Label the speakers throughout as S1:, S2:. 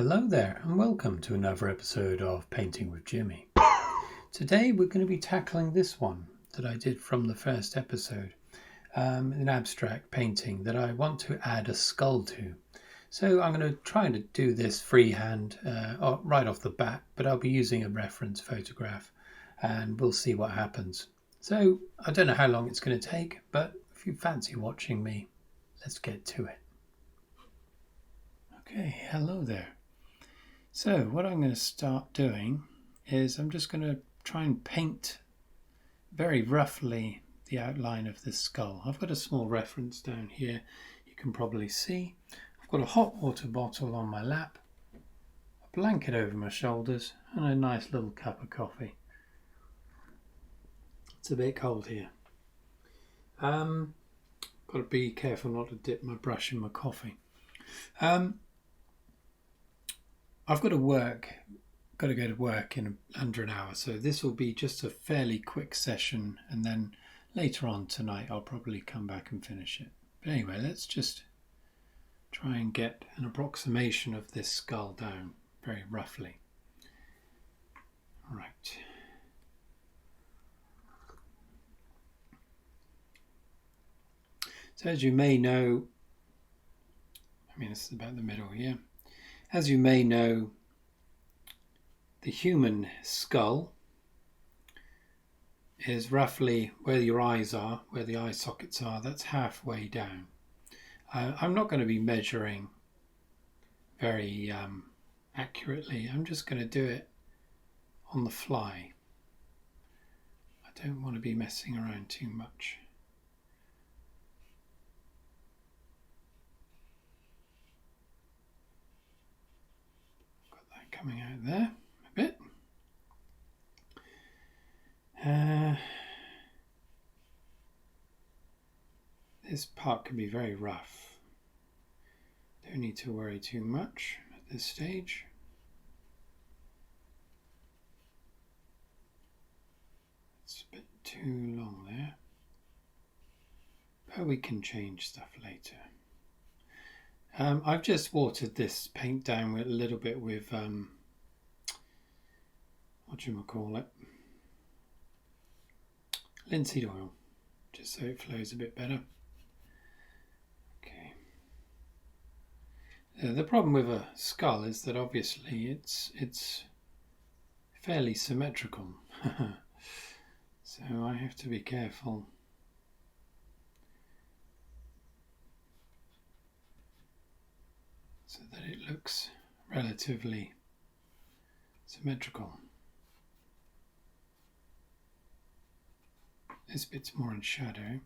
S1: Hello there and welcome to another episode of Painting with Jimmy. Today we're going to be tackling this one that I did from the first episode, an abstract painting that I want to add a skull to. So I'm going to try to do this freehand right off the bat, but I'll be using a reference photograph and we'll see what happens. So I don't know how long it's going to take, but if you fancy watching me, let's get to it. Okay, hello there. So what I'm going to start doing is I'm just going to try and paint very roughly the outline of this skull. I've got a small reference down here you can probably see. I've got a hot water bottle on my lap, a blanket over my shoulders and a nice little cup of coffee. It's a bit cold here. Got to be careful not to dip my brush in my coffee. I've got to go to work in under an hour, so this will be just a fairly quick session, and then later on tonight I'll probably come back and finish it. But anyway, let's just try and get an approximation of this skull down very roughly. Right. So as you may know, this is about the middle here. As you may know, the human skull is roughly where your eyes are, where the eye sockets are. That's halfway down. I'm not going to be measuring very accurately. I'm just going to do it on the fly. I don't want to be messing around too much. Got that coming out there a bit. This part can be very rough. Don't need to worry too much at this stage. It's a bit too long there, but we can change stuff later. I've just watered this paint down with a little bit with linseed oil, just so it flows a bit better. Okay. The problem with a skull is that obviously it's fairly symmetrical, so I have to be careful. So that it looks relatively symmetrical. This bit's more in shadow.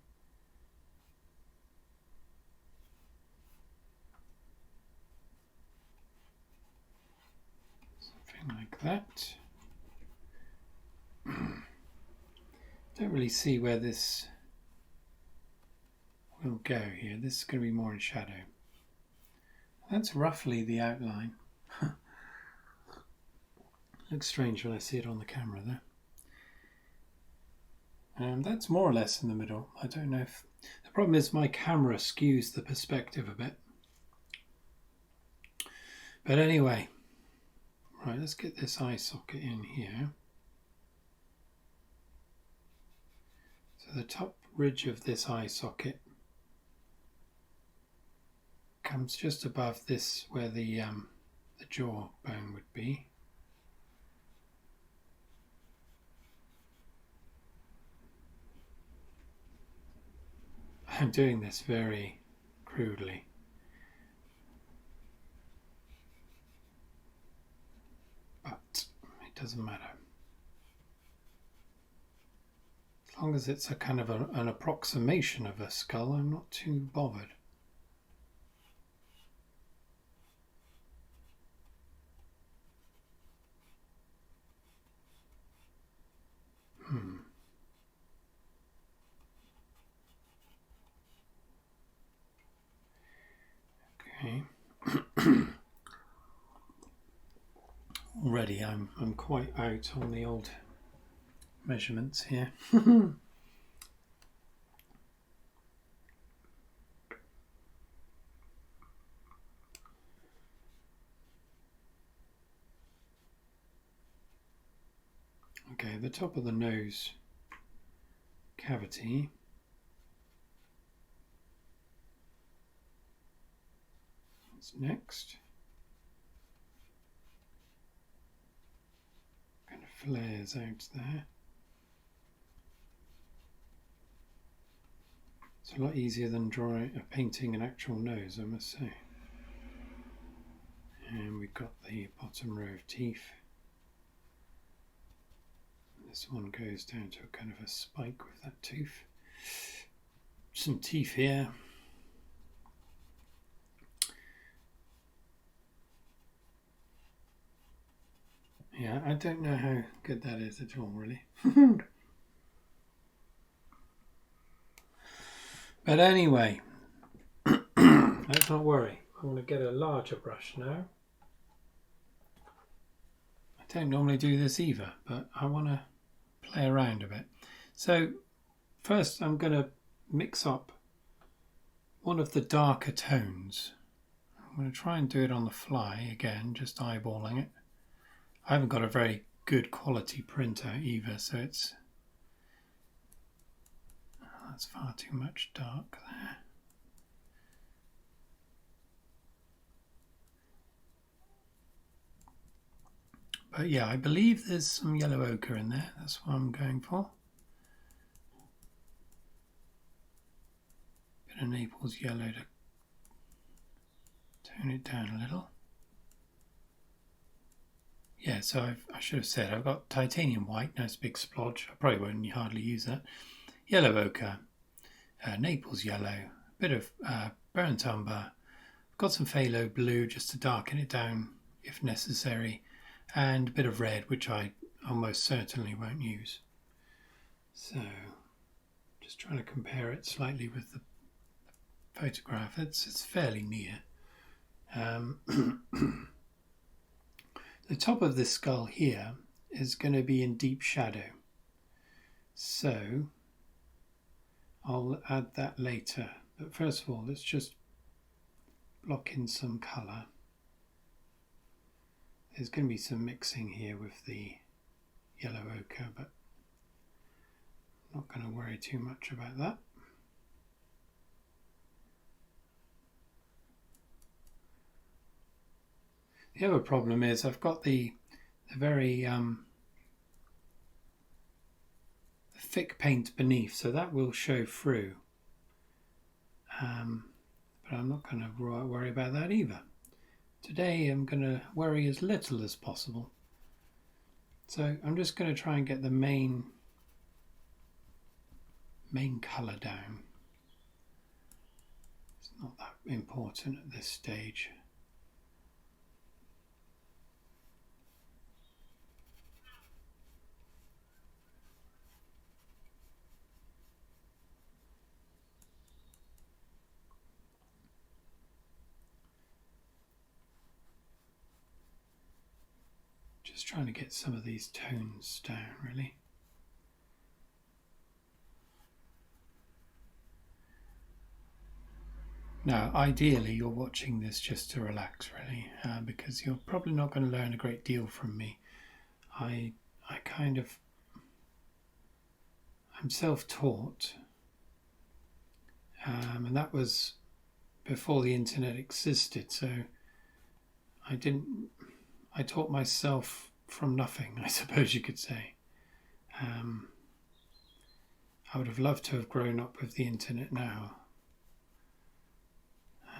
S1: Something like that. Don't really see where this will go here. This is going to be more in shadow. That's roughly the outline. Looks strange when I see it on the camera there. And that's more or less in the middle. I don't know if... The problem is my camera skews the perspective a bit. But anyway, right, let's get this eye socket in here. So the top ridge of this eye socket comes just above this, where the jaw bone would be. I'm doing this very crudely. But it doesn't matter. As long as it's a kind of an approximation of a skull, I'm not too bothered. Okay. Already I'm quite out on the old measurements here. Okay, the top of the nose cavity. What's next? Kind of flares out there. It's a lot easier than painting an actual nose, I must say. And we've got the bottom row of teeth. This one goes down to a kind of a spike with that tooth. Some teeth here. Yeah, I don't know how good that is at all, really. But anyway, let's not worry. I'm going to get a larger brush now. I don't normally do this either, but I want to play around a bit. So first I'm going to mix up one of the darker tones. I'm going to try and do it on the fly again, just eyeballing it. I haven't got a very good quality printer either, so that's far too much dark there. But yeah, I believe there's some yellow ochre in there. That's what I'm going for. Bit of Naples yellow to tone it down a little. Yeah, so I should have said I've got titanium white, nice big splodge. I probably won't hardly use that. Yellow ochre, Naples yellow, a bit of burnt umber. I've got some phthalo blue just to darken it down if necessary, and a bit of red, which I almost certainly won't use. So, just trying to compare it slightly with the photograph. It's fairly near. The top of this skull here is going to be in deep shadow, so I'll add that later. But first of all, let's just block in some colour. There's going to be some mixing here with the yellow ochre, but I'm not going to worry too much about that. The other problem is I've got the very thick paint beneath, so that will show through. But I'm not going to worry about that either. Today I'm going to worry as little as possible. So I'm just going to try and get the main colour down. It's not that important at this stage. Just trying to get some of these tones down, really. Now, ideally, you're watching this just to relax, really, because you're probably not going to learn a great deal from me. I'm self-taught, and that was before the internet existed, so I taught myself from nothing, I suppose you could say. I would have loved to have grown up with the internet now.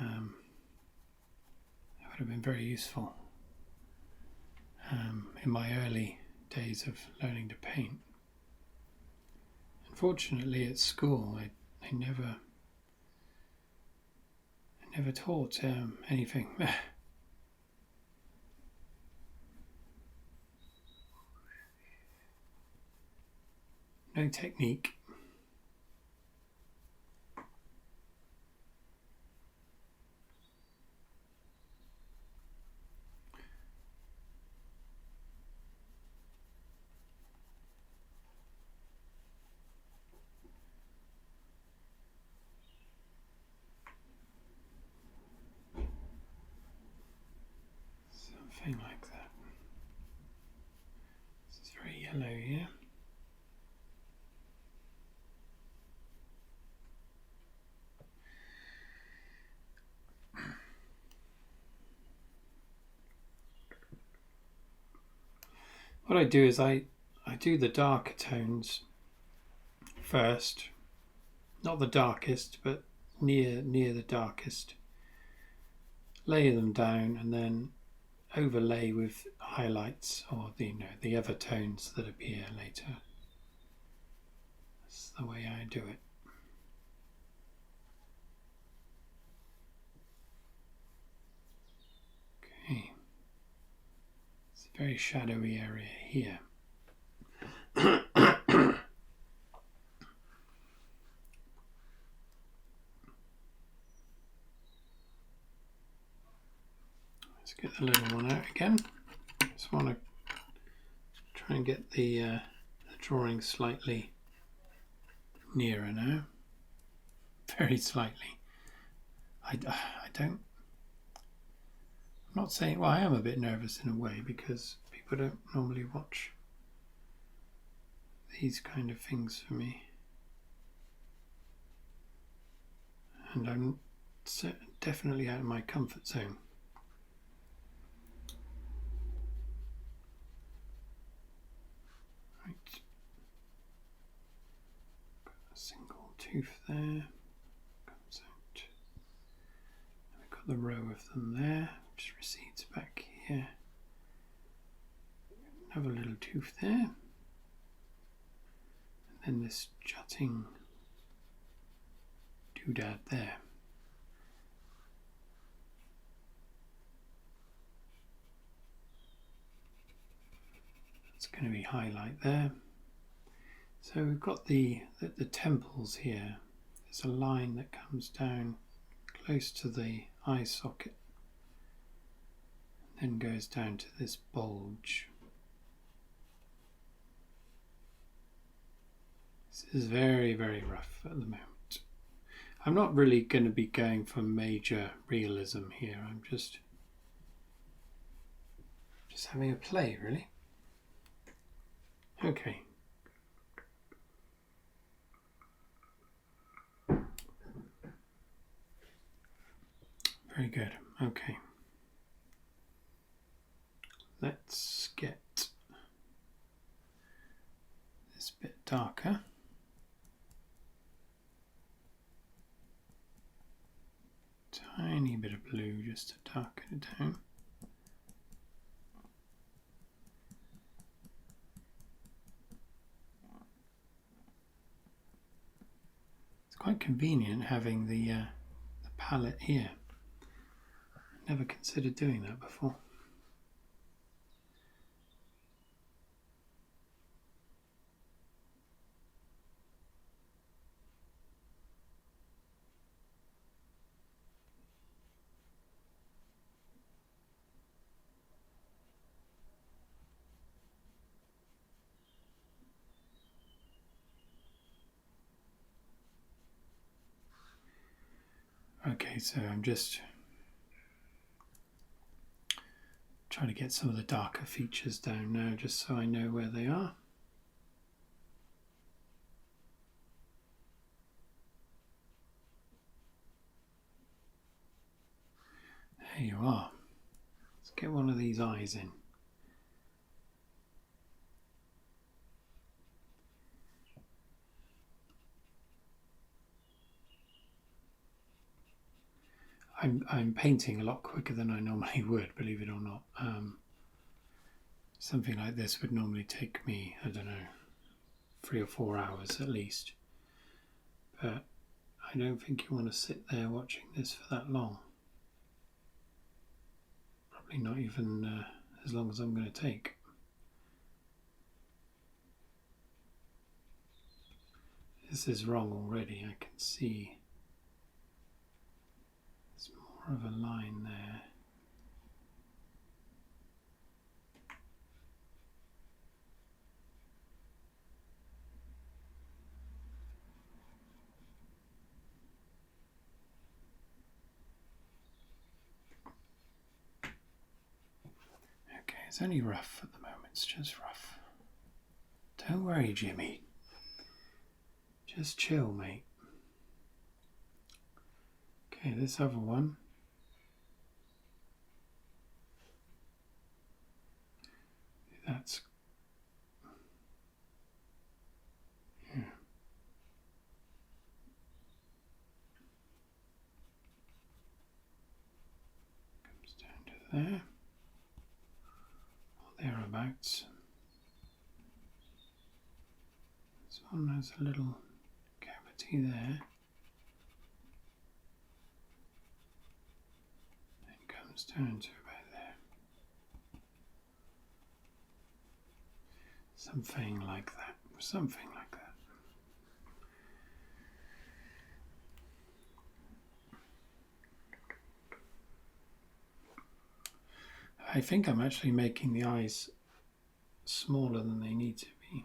S1: It would have been very useful in my early days of learning to paint. Unfortunately, at school, I never taught anything. No technique. Something like that. This is very yellow, yeah. what I do is I do the darker tones first, not the darkest, but near the darkest. Layer them down and then overlay with highlights or the other tones that appear later. That's the way I do it. Okay, it's a very shadowy area here. Let's get the little one out again. Just want to try and get the drawing slightly nearer now. Very slightly. I don't. I'm not saying. Well, I am a bit nervous in a way because people don't normally watch these kind of things for me, and I'm definitely out of my comfort zone. Right, got a single tooth there. Comes out. We've got the row of them there, which recedes back here. Another little tooth there. And this jutting doodad there. That's going to be highlight there. So we've got the temples here. There's a line that comes down close to the eye socket and then goes down to this bulge. This is very, very rough at the moment. I'm not really going to be going for major realism here. I'm just having a play, really. Okay. Very good. Okay. Let's get this bit darker. Tiny bit of blue just to darken it down. It's quite convenient having the palette here. Never considered doing that before. Okay, so I'm just trying to get some of the darker features down now, just so I know where they are. There you are. Let's get one of these eyes in. I'm painting a lot quicker than I normally would, believe it or not. Something like this would normally take me, I don't know, 3 or 4 hours at least. But I don't think you want to sit there watching this for that long. Probably not even as long as I'm going to take. This is wrong already, I can see. There's more of a line there. Okay, it's only rough at the moment, it's just rough. Don't worry, Jimmy. Just chill, mate. Okay, this other one. That's there, or thereabouts. This one has a little cavity there. It comes down to about there. Something like that. Something like that. I think I'm actually making the eyes smaller than they need to be.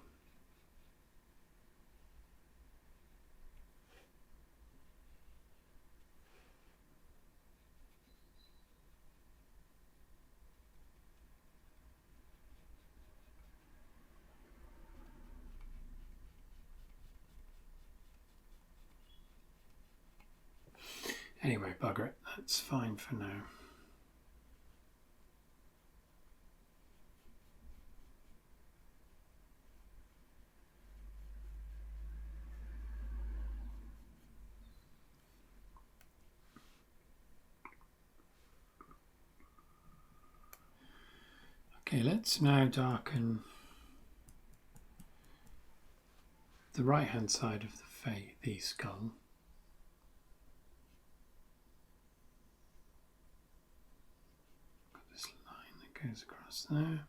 S1: Anyway, bugger it. That's fine for now. Okay, let's now darken the right hand side of the skull. Got this line that goes across there,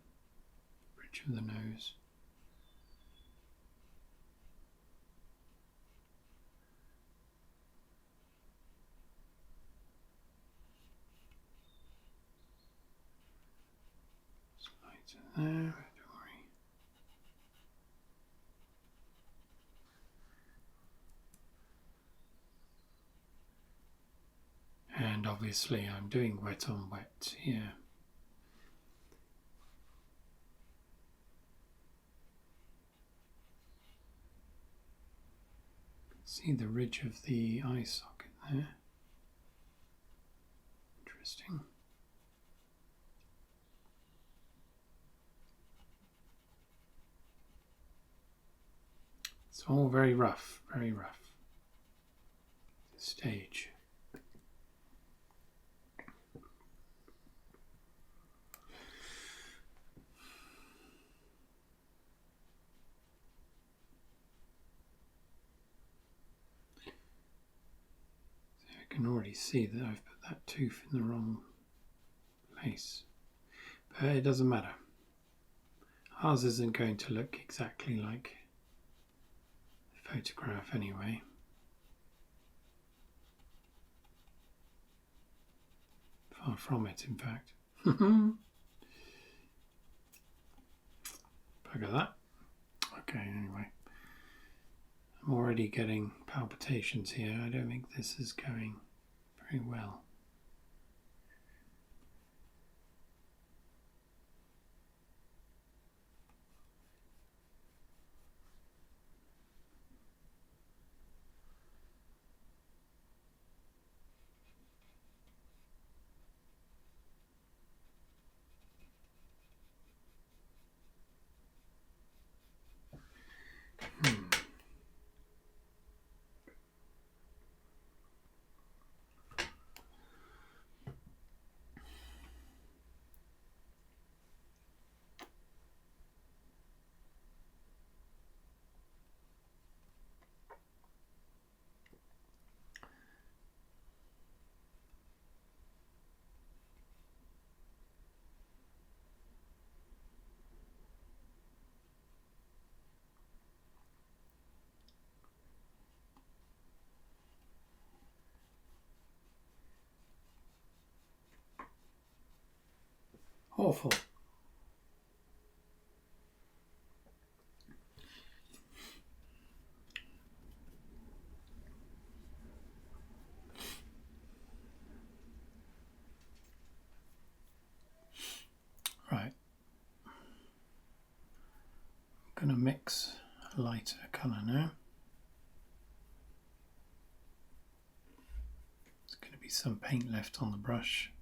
S1: bridge of the nose. There, don't worry. And obviously I'm doing wet on wet here. See the ridge of the eye socket there. Interesting. It's all very rough, very rough. This stage. So I can already see that I've put that tooth in the wrong place. But it doesn't matter. Ours isn't going to look exactly like the photograph anyway. Far from it, in fact. Bugger that. Okay, anyway. I'm already getting palpitations here. I don't think this is going very well. Awful. Right. I'm going to mix a lighter colour now. There's going to be some paint left on the brush,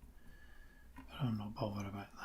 S1: but I'm not bothered about that.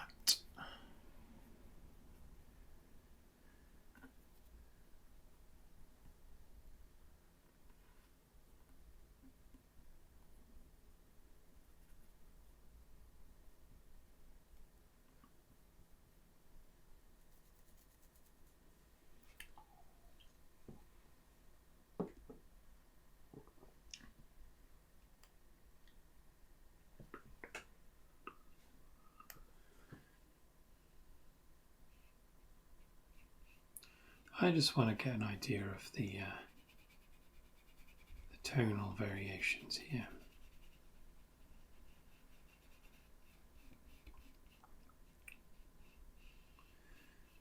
S1: I just want to get an idea of the tonal variations here.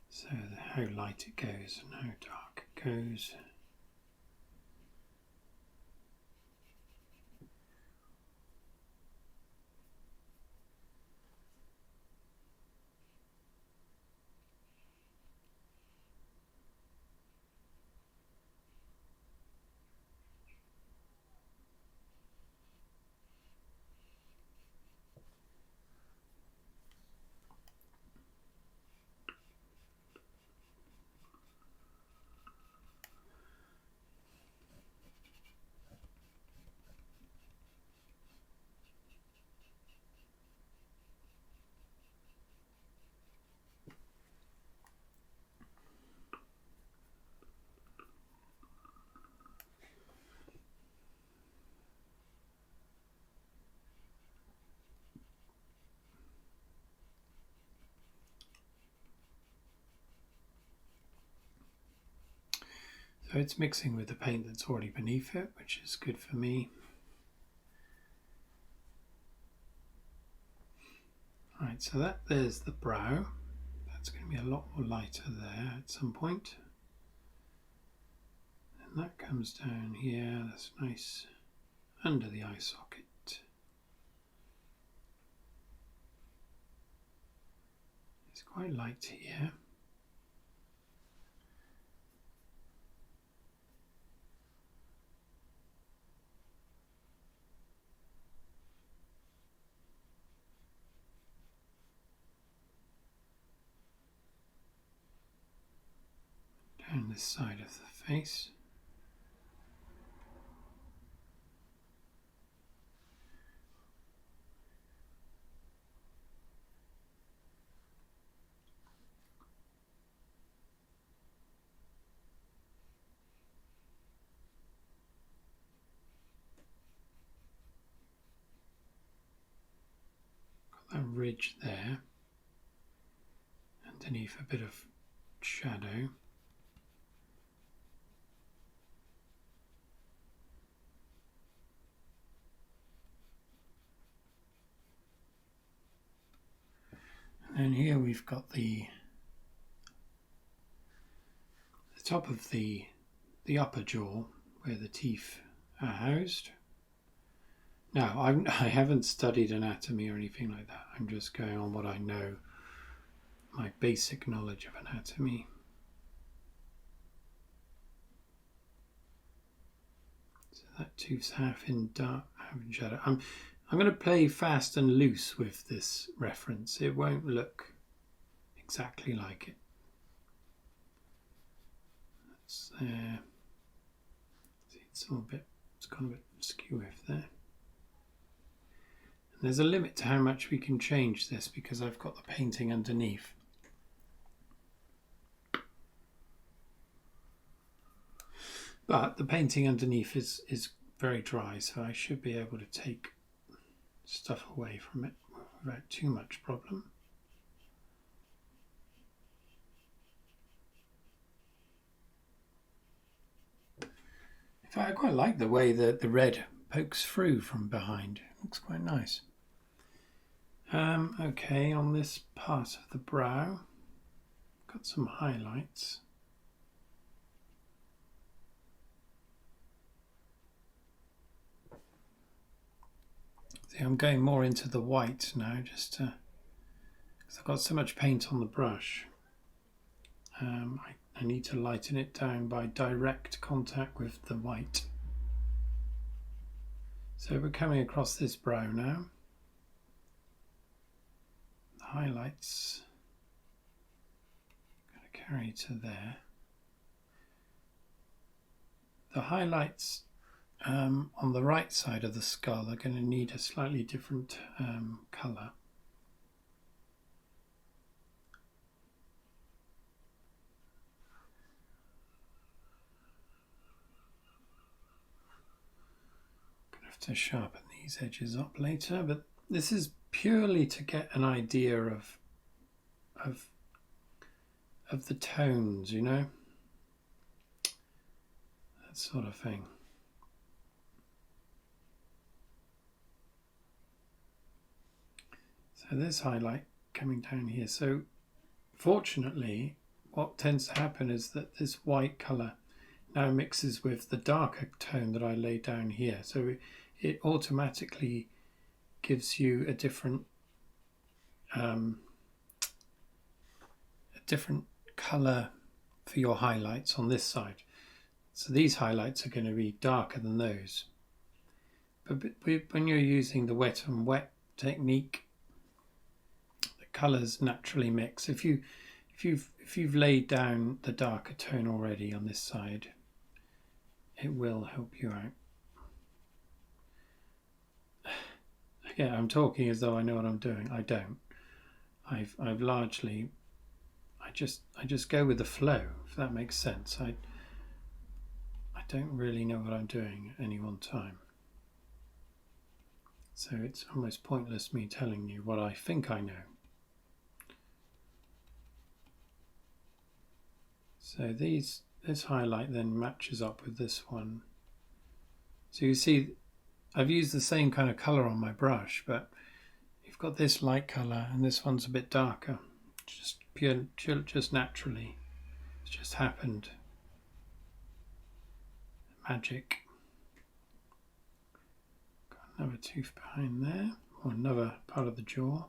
S1: So how light it goes and how dark it goes. So it's mixing with the paint that's already beneath it, which is good for me. Right, so there's the brow. That's going to be a lot more lighter there at some point. And that comes down here, that's nice, under the eye socket. It's quite light here. Down this side of the face. Got that ridge there, underneath a bit of shadow. And here we've got the top of the upper jaw where the teeth are housed. Now, I haven't studied anatomy or anything like that. I'm just going on what I know, my basic knowledge of anatomy. So that tooth's half in dark, half in shadow. I'm going to play fast and loose with this reference. It won't look exactly like it. That's there. See, it's gone a bit skew if there. And there's a limit to how much we can change this because I've got the painting underneath. But the painting underneath is very dry, so I should be able to take stuff away from it without too much problem. In fact, I quite like the way that the red pokes through from behind. It looks quite nice. Okay, on this part of the brow, got some highlights. See, I'm going more into the white now, just because I've got so much paint on the brush. I need to lighten it down by direct contact with the white. So we're coming across this brow now. The highlights going to carry to there. The highlights on the right side of the skull are going to need a slightly different colour. Going to have to sharpen these edges up later, but this is purely to get an idea of the tones, you know. that sort of thing. So this highlight coming down here. So fortunately, what tends to happen is that this white colour now mixes with the darker tone that I laid down here. So it automatically gives you a different colour for your highlights on this side. So these highlights are going to be darker than those. But when you're using the wet and wet technique, the colours naturally mix. If you've laid down the darker tone already on this side, it will help you out. Yeah, I'm talking as though I know what I'm doing. I don't. I've largely, I just go with the flow, if that makes sense. I don't really know what I'm doing at any one time. So it's almost pointless me telling you what I think I know. So this highlight then matches up with this one. So you see, I've used the same kind of colour on my brush, but you've got this light colour and this one's a bit darker. Just naturally. It's just happened. Magic. Got another tooth behind there, or another part of the jaw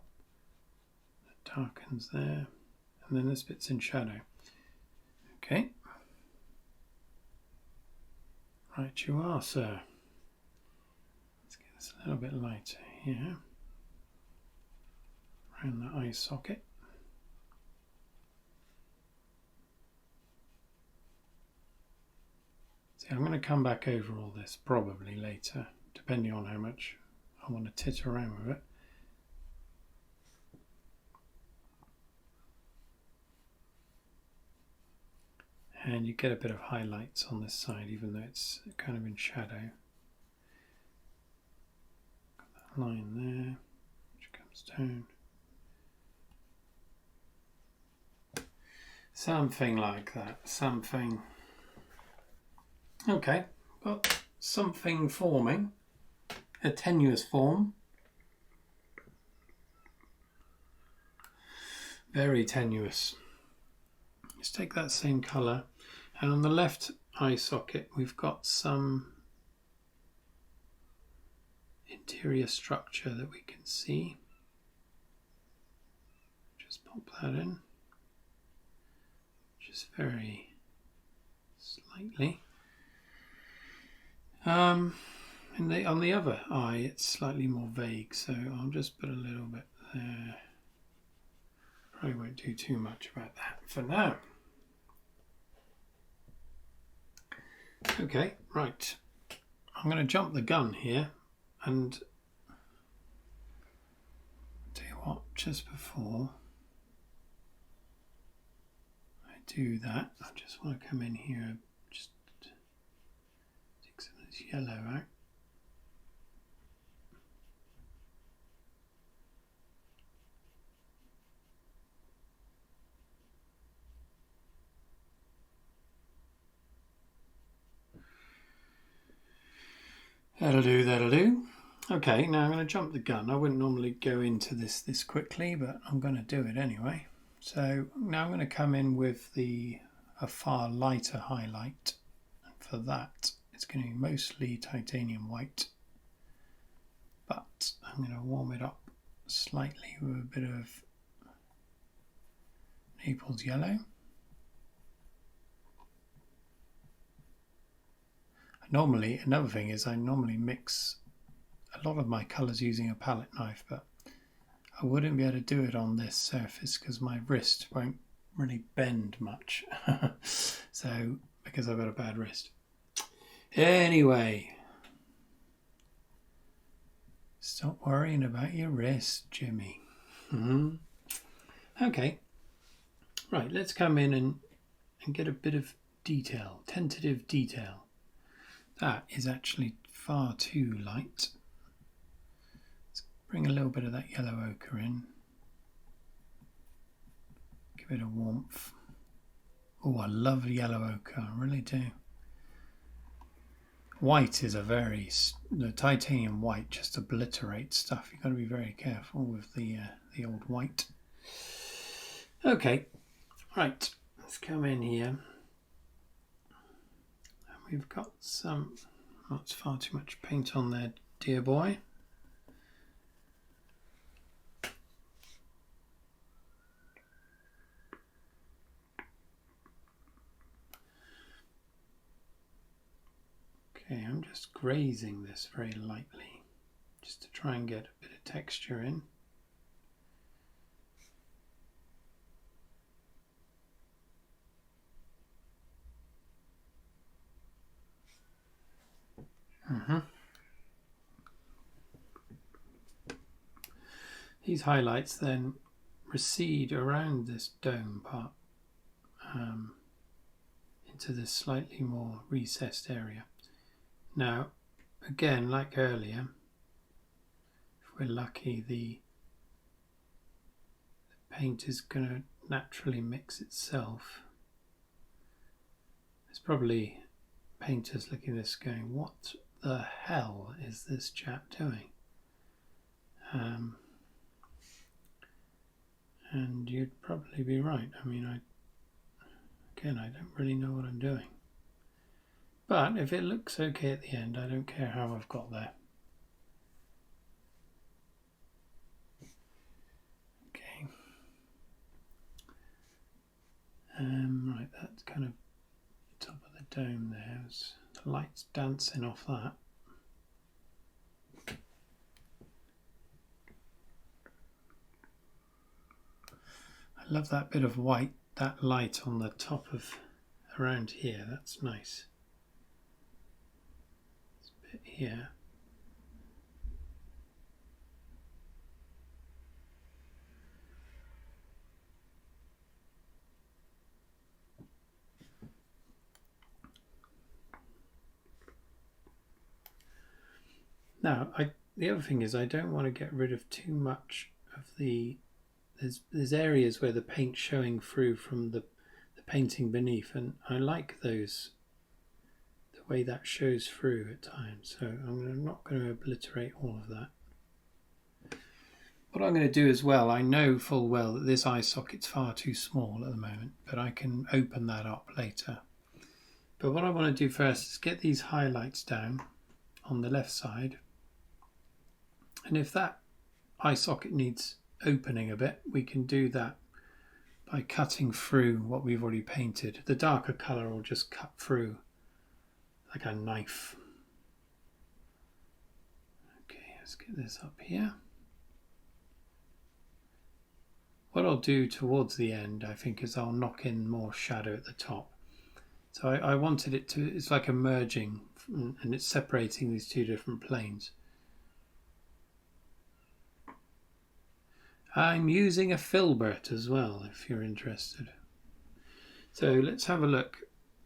S1: that darkens there, and then this bit's in shadow. Okay. Right you are, sir. Let's get this a little bit lighter here, around the eye socket. See, I'm going to come back over all this probably later, depending on how much I want to tit around with it. And you get a bit of highlights on this side, even though it's kind of in shadow. Got that line there, which comes down. Something like that, something. Okay, got something forming, a tenuous form. Very tenuous. Let's take that same colour, and on the left eye socket we've got some interior structure that we can see. Just pop that in, just very slightly. On the other eye it's slightly more vague, so I'll just put a little bit there. Probably won't do too much about that for now. Okay, right. I'm going to jump the gun here and tell you what, just before I do that, I just want to come in here, just take some of this yellow out. That'll do. Okay, now I'm going to jump the gun. I wouldn't normally go into this quickly, but I'm going to do it anyway. So now I'm going to come in with a far lighter highlight. And for that, it's going to be mostly titanium white. But I'm going to warm it up slightly with a bit of Naples yellow. Another thing is I normally mix a lot of my colours using a palette knife, but I wouldn't be able to do it on this surface because my wrist won't really bend much. So, because I've got a bad wrist. Anyway, stop worrying about your wrist, Jimmy. Okay, right, let's come in and get a bit of detail, tentative detail. That is actually far too light. Let's bring a little bit of that yellow ochre in. Give it a warmth. Oh, I love yellow ochre, I really do. white is the titanium white just obliterates stuff. You've got to be very careful with the old white. Okay, right, let's come in here. And we've got some, oh, it's far too much paint on there, dear boy. Okay, I'm just grazing this very lightly, just to try and get a bit of texture in. These highlights then recede around this dome part into this slightly more recessed area. Now, again, like earlier, if we're lucky, the paint is going to naturally mix itself. There's probably painters looking at this going, what the hell is this chap doing? And you'd probably be right. I mean, I don't really know what I'm doing. But if it looks okay at the end, I don't care how I've got there. Okay. Right, that's kind of top of the dome there. The light's dancing off that. I love that bit of white, that light on the top of around here. That's nice. This bit here. Now, the other thing is I don't want to get rid of too much of the... There's areas where the paint's showing through from the painting beneath, and I like those, the way that shows through at times. So I'm not going to obliterate all of that. What I'm going to do as well, I know full well that this eye socket's far too small at the moment, but I can open that up later. But what I want to do first is get these highlights down on the left side. And if that eye socket needs opening a bit, we can do that by cutting through what we've already painted. The darker colour will just cut through like a knife. Okay, let's get this up here. What I'll do towards the end, I think, is I'll knock in more shadow at the top. So I wanted it to, it's like a merging, and it's separating these two different planes. I'm using a filbert as well, if you're interested. So let's have a look.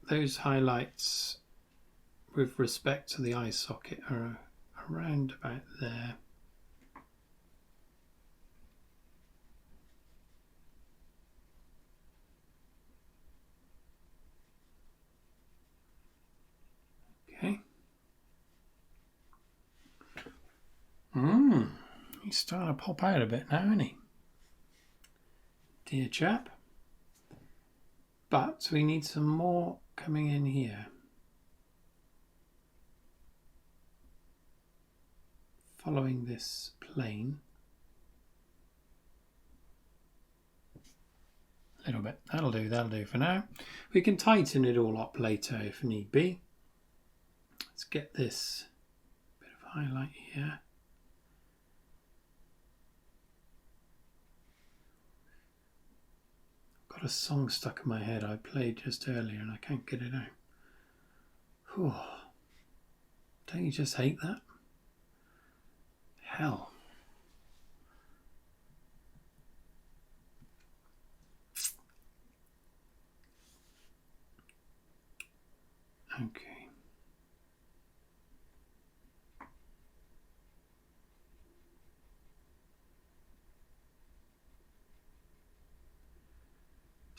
S1: Those highlights with respect to the eye socket are around about there. Okay. He's starting to pop out a bit now, isn't he? Dear chap. But we need some more coming in here. Following this plane. A little bit. That'll do for now. We can tighten it all up later if need be. Let's get this bit of highlight here. Got a song stuck in my head I played just earlier and I can't get it out. Whew. Don't you just hate that? Hell. Okay.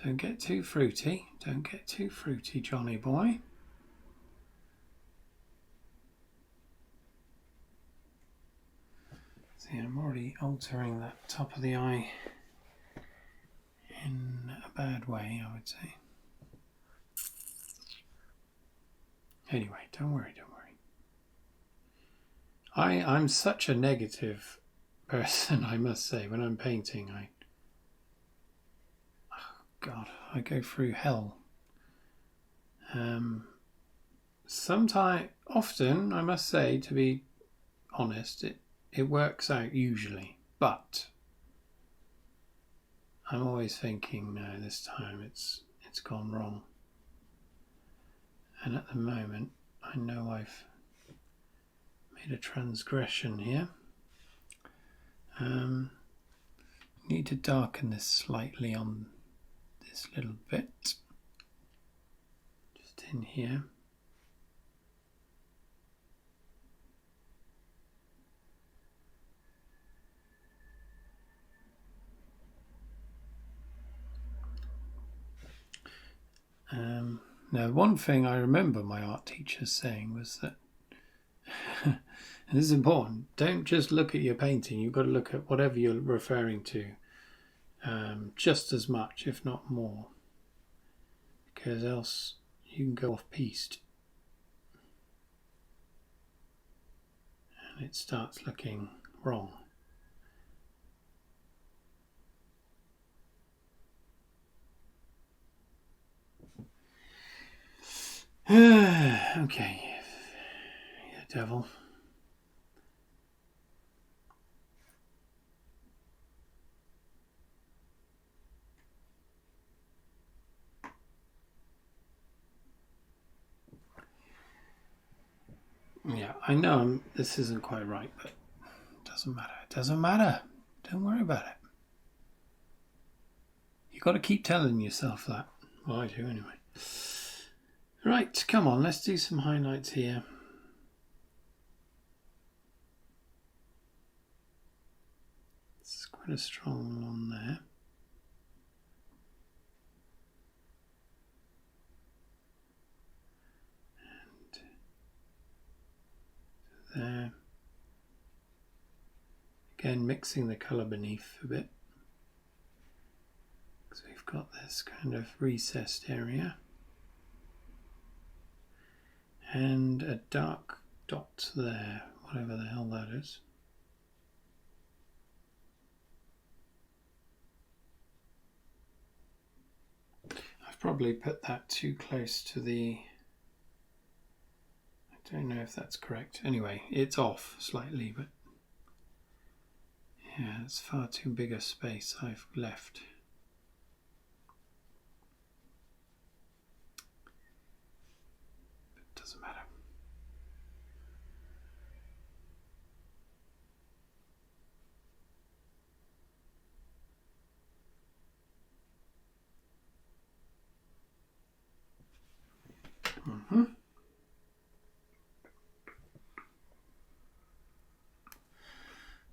S1: Don't get too fruity. Don't get too fruity, Johnny boy. See, I'm already altering that top of the eye in a bad way, I would say. Anyway, don't worry. I'm such a negative person, I must say. When I'm painting, I go through hell. Often, I must say, to be honest, it works out usually, but I'm always thinking, no, this time it's gone wrong. And at the moment, I know I've made a transgression here. Need to darken this slightly on this little bit, just in here. Now, one thing I remember my art teacher saying was that, and this is important, don't just look at your painting, you've got to look at whatever you're referring to just as much, if not more, because else you can go off-piste and it starts looking wrong. Okay, you devil. Yeah, I know this isn't quite right, but it doesn't matter. It doesn't matter. Don't worry about it. You've got to keep telling yourself that. Well, I do anyway. Right, come on, let's do some highlights here. It's quite a strong one there. And there. Again, mixing the colour beneath a bit. So we've got this kind of recessed area. And a dark dot there, whatever the hell that is. I've probably put that too close to the... I don't know if that's correct. Anyway, it's off slightly, but yeah, it's far too big a space I've left. But it doesn't matter.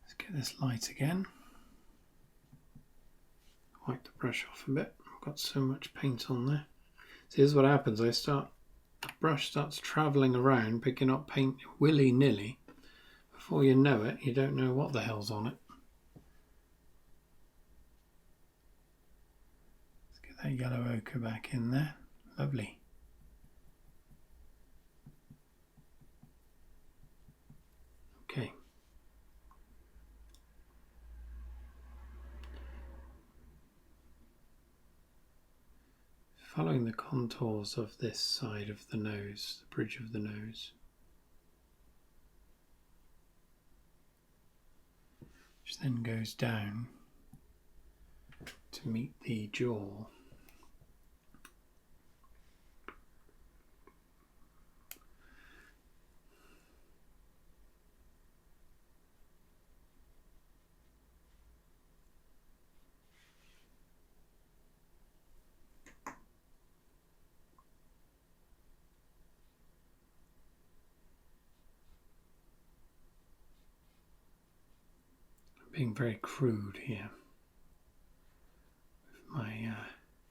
S1: Let's get this light again. Wipe the brush off a bit. I've got so much paint on there. So here's what happens. The brush starts travelling around, picking up paint willy-nilly. Before you know it, you don't know what the hell's on it. Let's get that yellow ochre back in there. Lovely. Okay. Following the contours of this side of the nose, the bridge of the nose. Which then goes down to meet the jaw. Being very crude here with my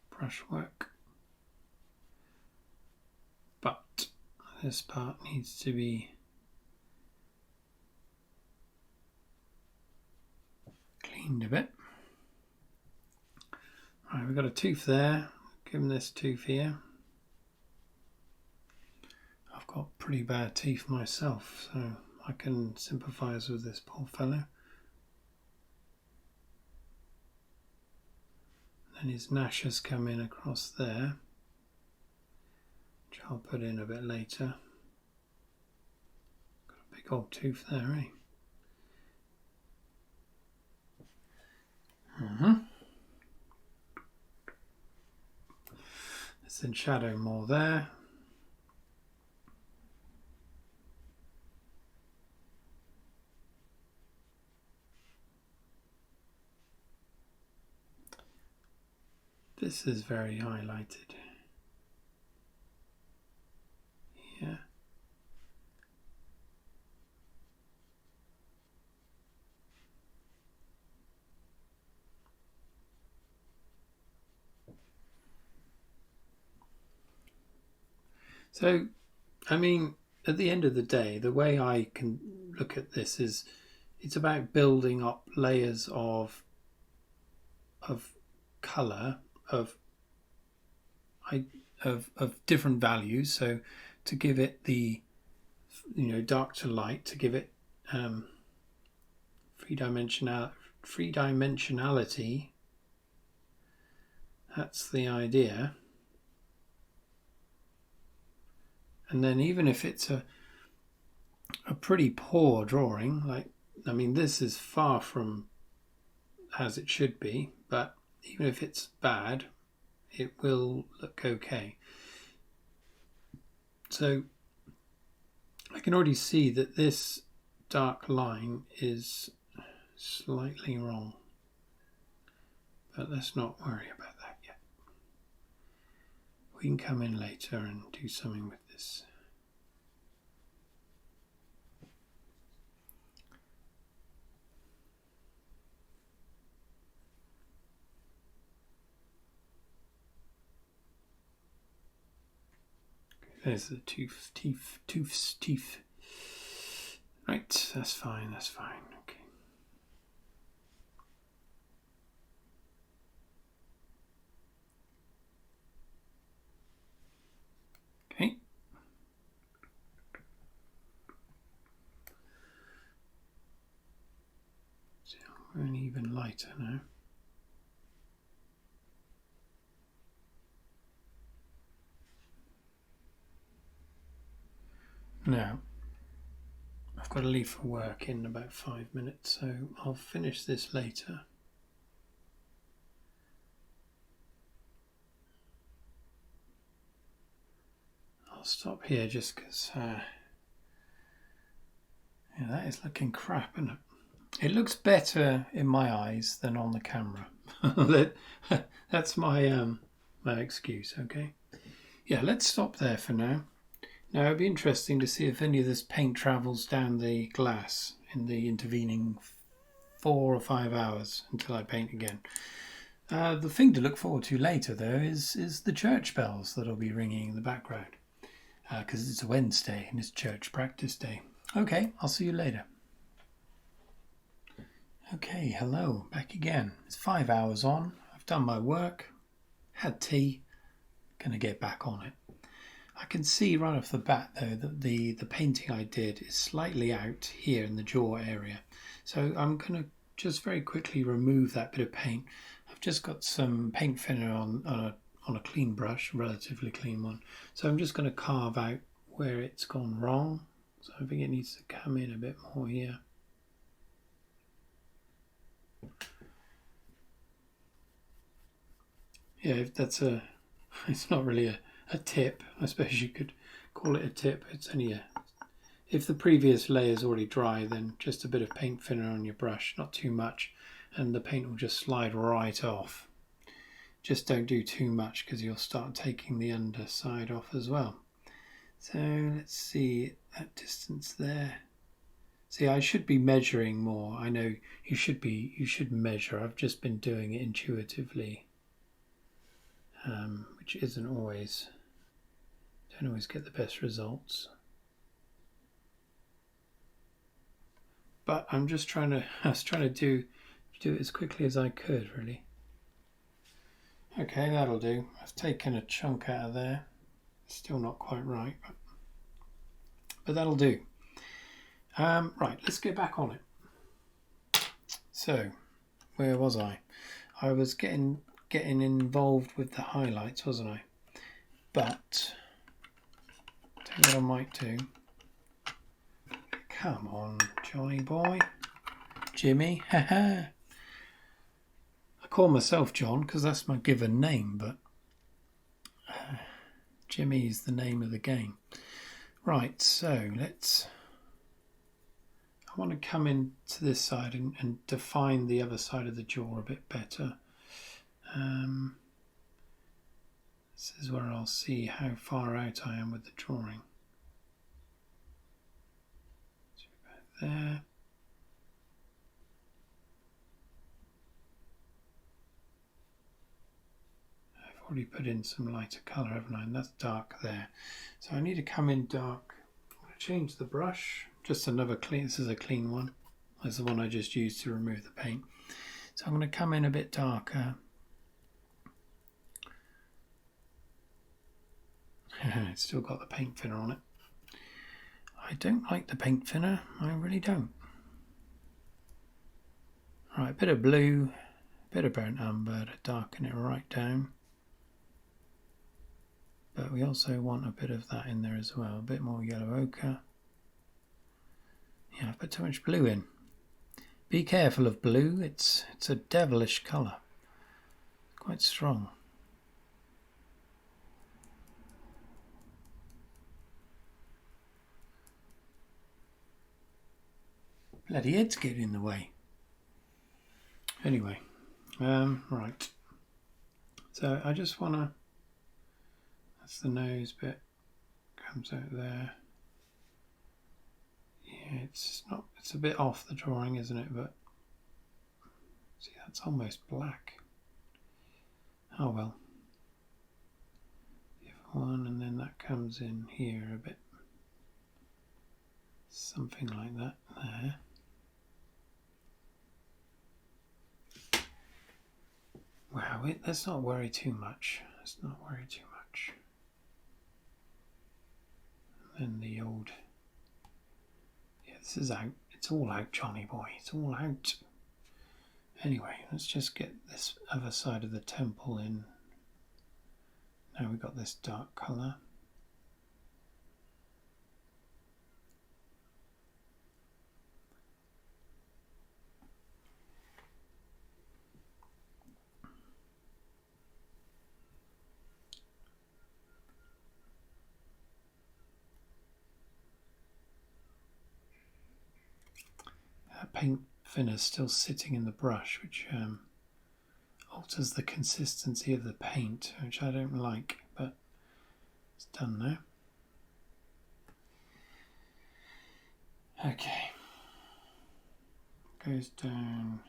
S1: brushwork, but this part needs to be cleaned a bit. Right, we've got a tooth there. Give him this tooth here. I've got pretty bad teeth myself, so I can sympathise with this poor fellow. Then his gnashers come in across there, which I'll put in a bit later. Got a big old tooth there, eh? Let's then shadow more there. This is very highlighted. Here. So, I mean, at the end of the day, the way I can look at this is it's about building up layers of colour of different values. So to give it the dark to light, to give it three-dimensionality. That's the idea. And then even if it's a pretty poor drawing, like, I mean, this is far from as it should be, but even if it's bad, it will look okay. So I can already see that this dark line is slightly wrong, but let's not worry about that yet. We can come in later and do something with this. There's the teeth. Right, that's fine, okay. Okay. So we're an even lighter now. Now, I've got to leave for work in about 5 minutes, so I'll finish this later. I'll stop here just because that is looking crap, isn't it? It looks better in my eyes than on the camera. That's my my excuse, okay? Yeah, let's stop there for now. Now, it'd be interesting to see if any of this paint travels down the glass in the intervening 4 or 5 hours until I paint again. The thing to look forward to later, though, is the church bells that'll be ringing in the background, because it's a Wednesday and it's church practice day. Okay, I'll see you later. Okay, hello, back again. It's 5 hours on. I've done my work, had tea, gonna get back on it. I can see right off the bat, though, that the painting I did is slightly out here in the jaw area. So I'm going to just very quickly remove that bit of paint. I've just got some paint thinner on a clean brush, relatively clean one. So I'm just going to carve out where it's gone wrong. So I think it needs to come in a bit more here. Yeah, if that's it's not really a tip. I suppose you could call it a tip. It's only if the previous layer is already dry, then just a bit of paint thinner on your brush, not too much, and the paint will just slide right off. Just don't do too much because you'll start taking the underside off as well. So let's see that distance there. See, I should be measuring more. I know you should measure. I've just been doing it intuitively, which isn't always. Don't always get the best results. But I'm just I was trying to do it as quickly as I could, really. Okay, that'll do. I've taken a chunk out of there. Still not quite right, but that'll do. Right, let's get back on it. So, where was I? I was getting involved with the highlights, wasn't I? But tell you what I might do. Come on, Johnny boy. Jimmy, haha. I call myself John because that's my given name, but Jimmy is the name of the game. Right, so let's... I want to come into this side and define the other side of the jaw a bit better. This is where I'll see how far out I am with the drawing. So about there. I've already put in some lighter colour, haven't I? And that's dark there. So I need to come in dark. I'm going to change the brush. Just another clean, this is a clean one. That's the one I just used to remove the paint. So I'm going to come in a bit darker. It's still got the paint thinner on it. I don't like the paint thinner, I really don't. Right, a bit of blue, a bit of burnt umber to darken it right down. But we also want a bit of that in there as well, a bit more yellow ochre. Yeah, I put too much blue in. Be careful of blue, it's a devilish colour. Quite strong. Bloody head's getting in the way. Anyway, right. So I just want to... That's the nose bit. Comes out there. Yeah, it's not... It's a bit off the drawing, isn't it? But see, that's almost black. Oh well. Give one, and then that comes in here a bit. Something like that there. Wow, let's not worry too much. Let's not worry too much. And then the old... Yeah, this is out. It's all out, Johnny boy. It's all out. Anyway, let's just get this other side of the temple in. Now we've got this dark colour. That paint thinner is still sitting in the brush, which alters the consistency of the paint, which I don't like, but it's done now. Okay. Goes down.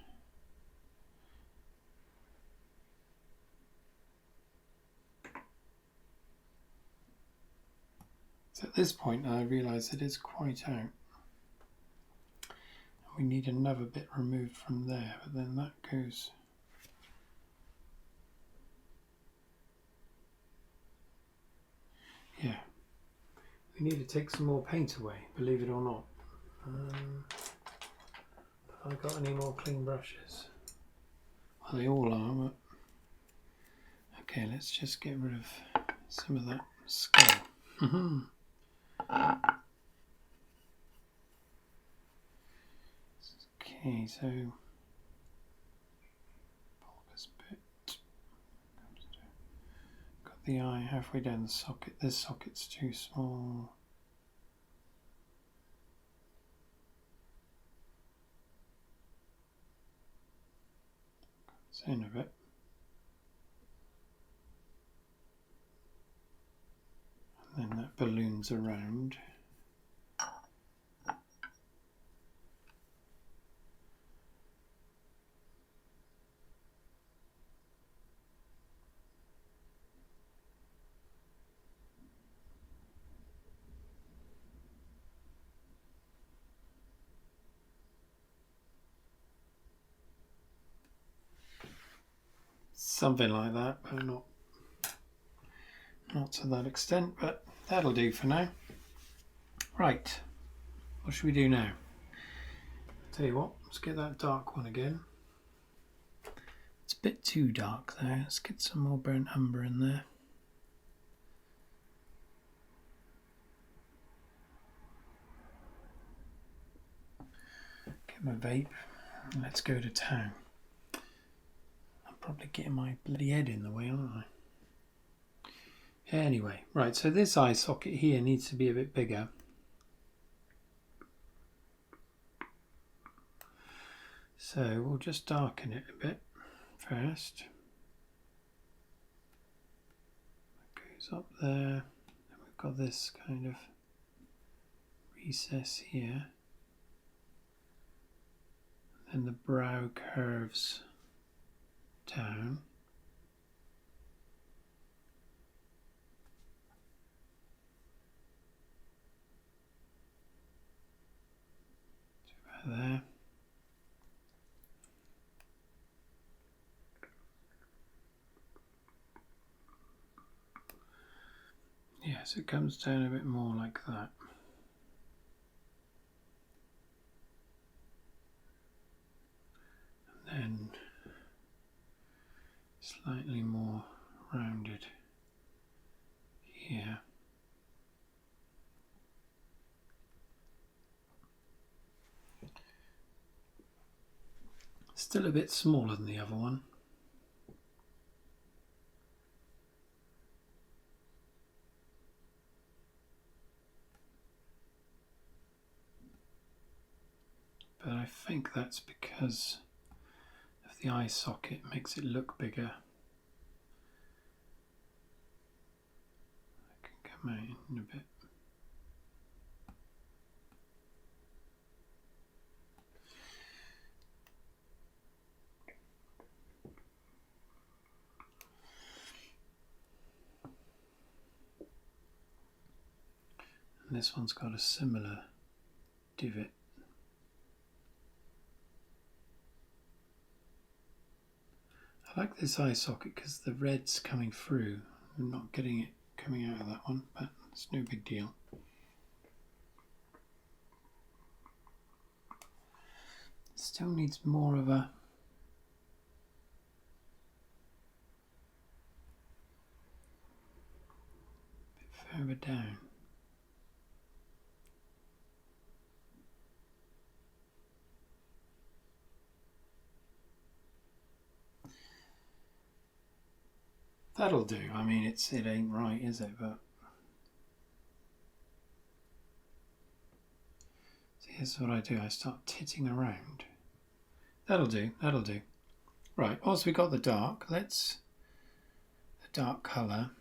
S1: So at this point I realise it is quite out. We need another bit removed from there, but then that goes... Yeah. We need to take some more paint away, believe it or not. Have I got any more clean brushes? Well, they all are, but... Okay, let's just get rid of some of that skull. Okay, so bulbous bit. Got the eye halfway down the socket. This socket's too small. It's in a bit. And then that balloons around. something like that, but not to that extent, but that'll do for now. Right, what should we do now? Tell you what, let's get that dark one again. It's a bit too dark there. Let's get some more burnt umber in there. Get my vape and let's go to town. I'm probably getting my bloody head in the way, aren't I? Anyway, right, so this eye socket here needs to be a bit bigger. So we'll just darken it a bit first. It goes up there. And we've got this kind of recess here. And the brow curves down. To about there. Yes, it comes down a bit more like that. And then slightly more rounded here. Still a bit smaller than the other one. But I think that's because of the eye socket, makes it look bigger. I can come out in a bit. And this one's got a similar divot. I like this eye socket because the red's coming through. I'm not getting it coming out of that one, but it's no big deal. Still needs more of a bit further down. That'll do. I mean, it ain't right, is it? But so here's what I do. I start titting around. That'll do. That'll do. Right. Whilst we got the dark, the dark colour.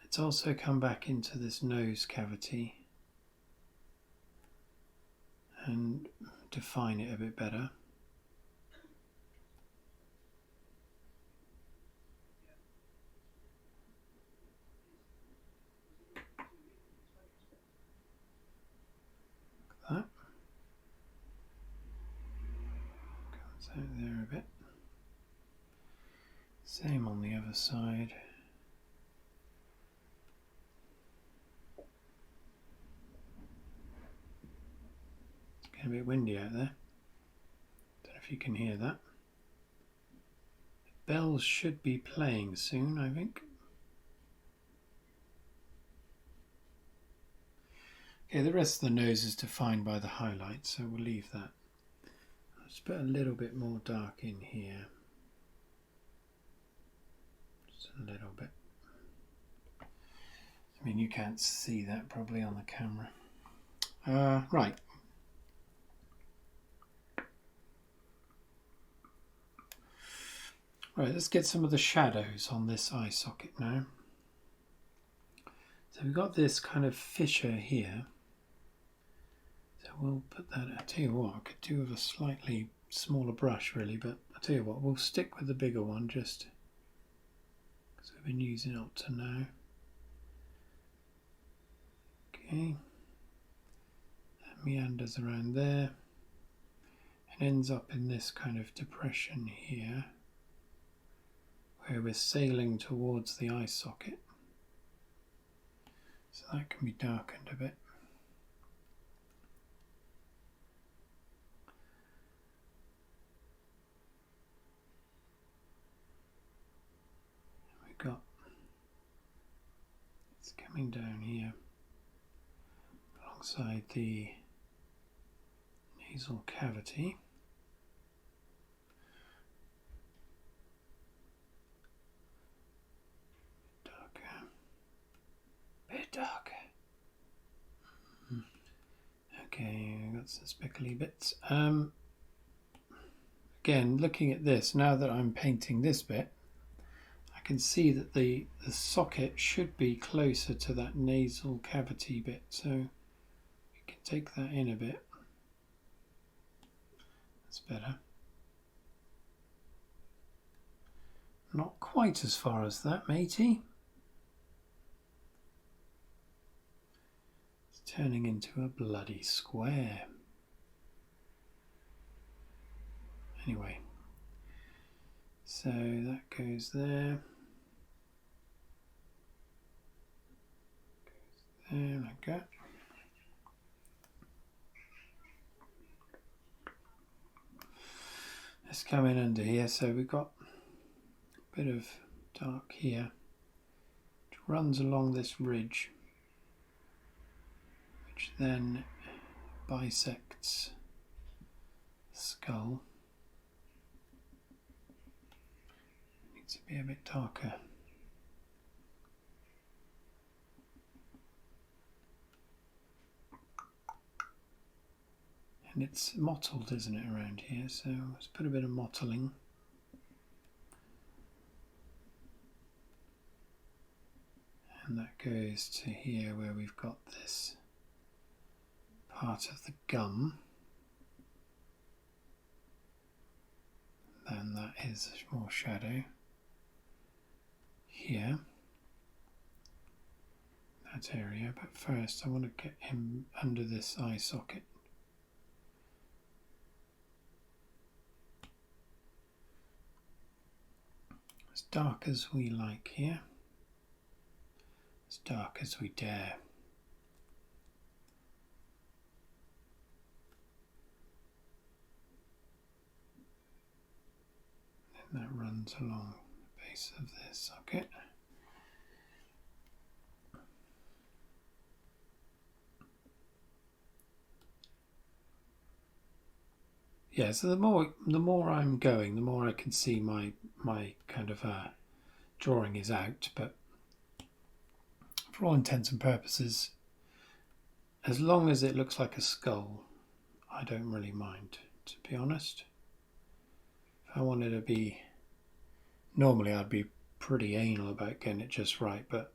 S1: Let's also come back into this nose cavity and define it a bit better. Like that. Comes out there a bit. Same on the other side. It's getting a bit windy out there. Don't know if you can hear that. The bells should be playing soon, I think. Okay, the rest of the nose is defined by the highlight, so we'll leave that. Let's put a little bit more dark in here. Just a little bit. I mean, you can't see that probably on the camera. Right. Right, let's get some of the shadows on this eye socket now. So we've got this kind of fissure here. So we'll put that, I'll tell you what, I could do with a slightly smaller brush really, but I'll tell you what, we'll stick with the bigger one just because we've been using it up to now. Okay. That meanders around there and ends up in this kind of depression here. where we're sailing towards the eye socket. So that can be darkened a bit. We've got, it's coming down here alongside the nasal cavity. Bit darker. Okay, we've got some speckly bits. Again, looking at this, now that I'm painting this bit, I can see that the socket should be closer to that nasal cavity bit, so we can take that in a bit. That's better. Not quite as far as that, matey. Turning into a bloody square. Anyway, so that goes there. Goes there like that. Let's come in under here. So we've got a bit of dark here, which runs along this ridge, which then bisects the skull. It needs to be a bit darker. And it's mottled, isn't it, around here? So let's put a bit of mottling. And that goes to here where we've got this part of the gum. Then that is more shadow here, that area. But first I want to get him under this eye socket. As dark as we like here, as dark as we dare. And that runs along the base of this socket. Yeah, so the more I'm going, the more I can see my kind of drawing is out. But for all intents and purposes, as long as it looks like a skull, I don't really mind, to be honest. If I wanted to be, normally I'd be pretty anal about getting it just right, but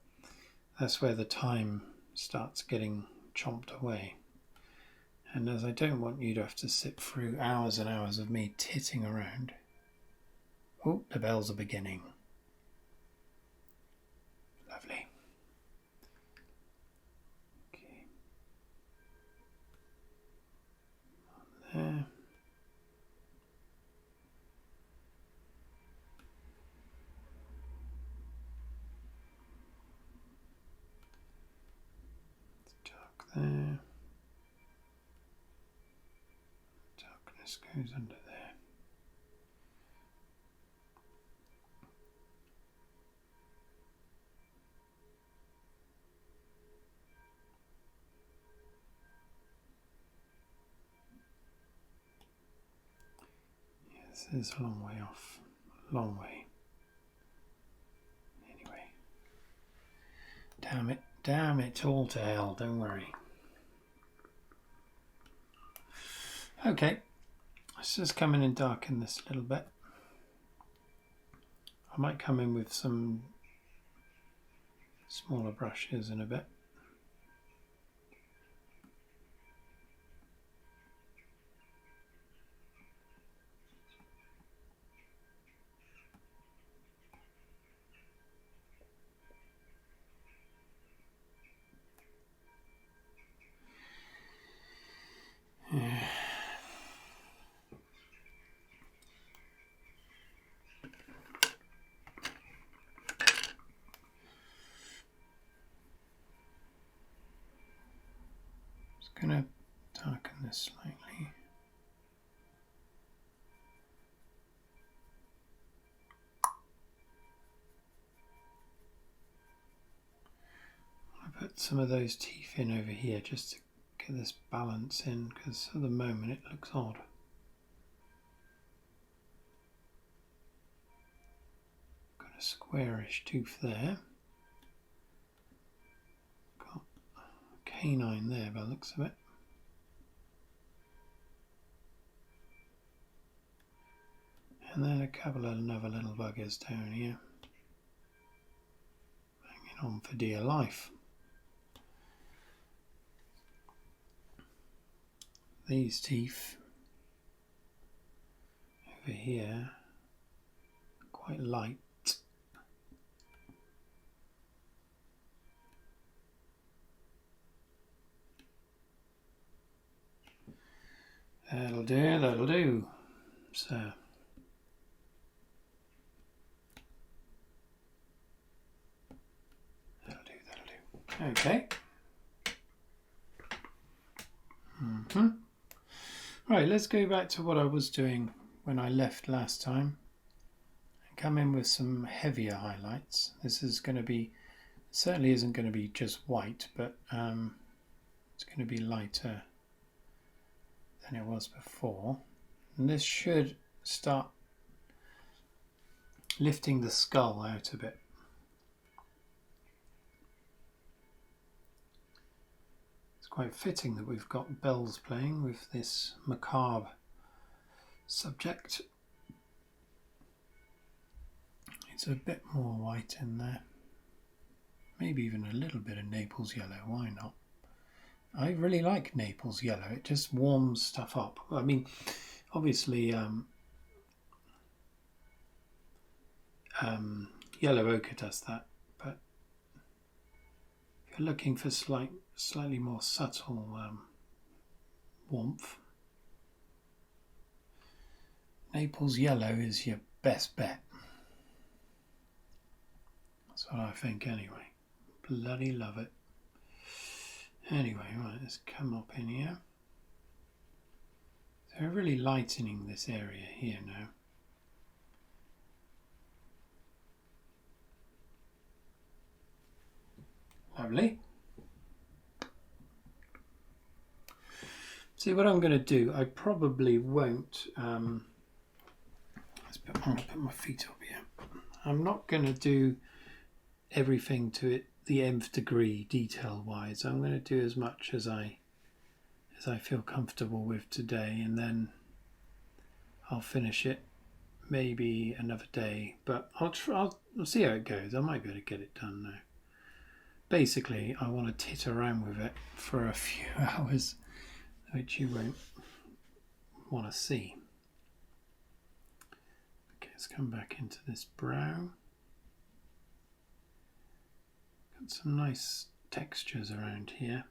S1: that's where the time starts getting chomped away. And as I don't want you to have to sit through hours and hours of me titting around. Oh, the bells are beginning. Lovely. Okay. On there. It's dark there. Darkness goes under there. This is a long way off. Long way. Anyway. Damn it all to hell, don't worry. Okay, let's just come in and darken this a little bit. I might come in with some smaller brushes in a bit. Yeah. going to darken this slightly. I put some of those teeth in over here just to get this balance in, because at the moment it looks odd. Got a squarish tooth there. Got a canine there by the looks of it. And then a couple of other little buggers down here. Hanging on for dear life. These teeth over here are quite light. That'll do, that'll do. So that'll do. Okay. Right, let's go back to what I was doing when I left last time and come in with some heavier highlights. This is going to be, certainly isn't going to be just white, but it's going to be lighter than it was before. And this should start lifting the skull out a bit. Quite fitting that we've got bells playing with this macabre subject. It's a bit more white in there, maybe even a little bit of Naples yellow, why not? I really like Naples yellow, it just warms stuff up. I mean, obviously yellow ochre does that, but if you're looking for slightly more subtle warmth, Naples yellow is your best bet. That's what I think anyway. Bloody love it. Anyway, right, let's come up in here. So we're really lightening this area here now. Lovely. See what I'm going to do, I probably won't, I'm going to put my feet up here. I'm not going to do everything to it the nth degree detail wise. I'm going to do as much as I feel comfortable with today, and then I'll finish it maybe another day, but I'll see how it goes. I might be able to get it done now. Basically, I want to tit around with it for a few hours, which you won't want to see. Okay, let's come back into this brow. Got some nice textures around here.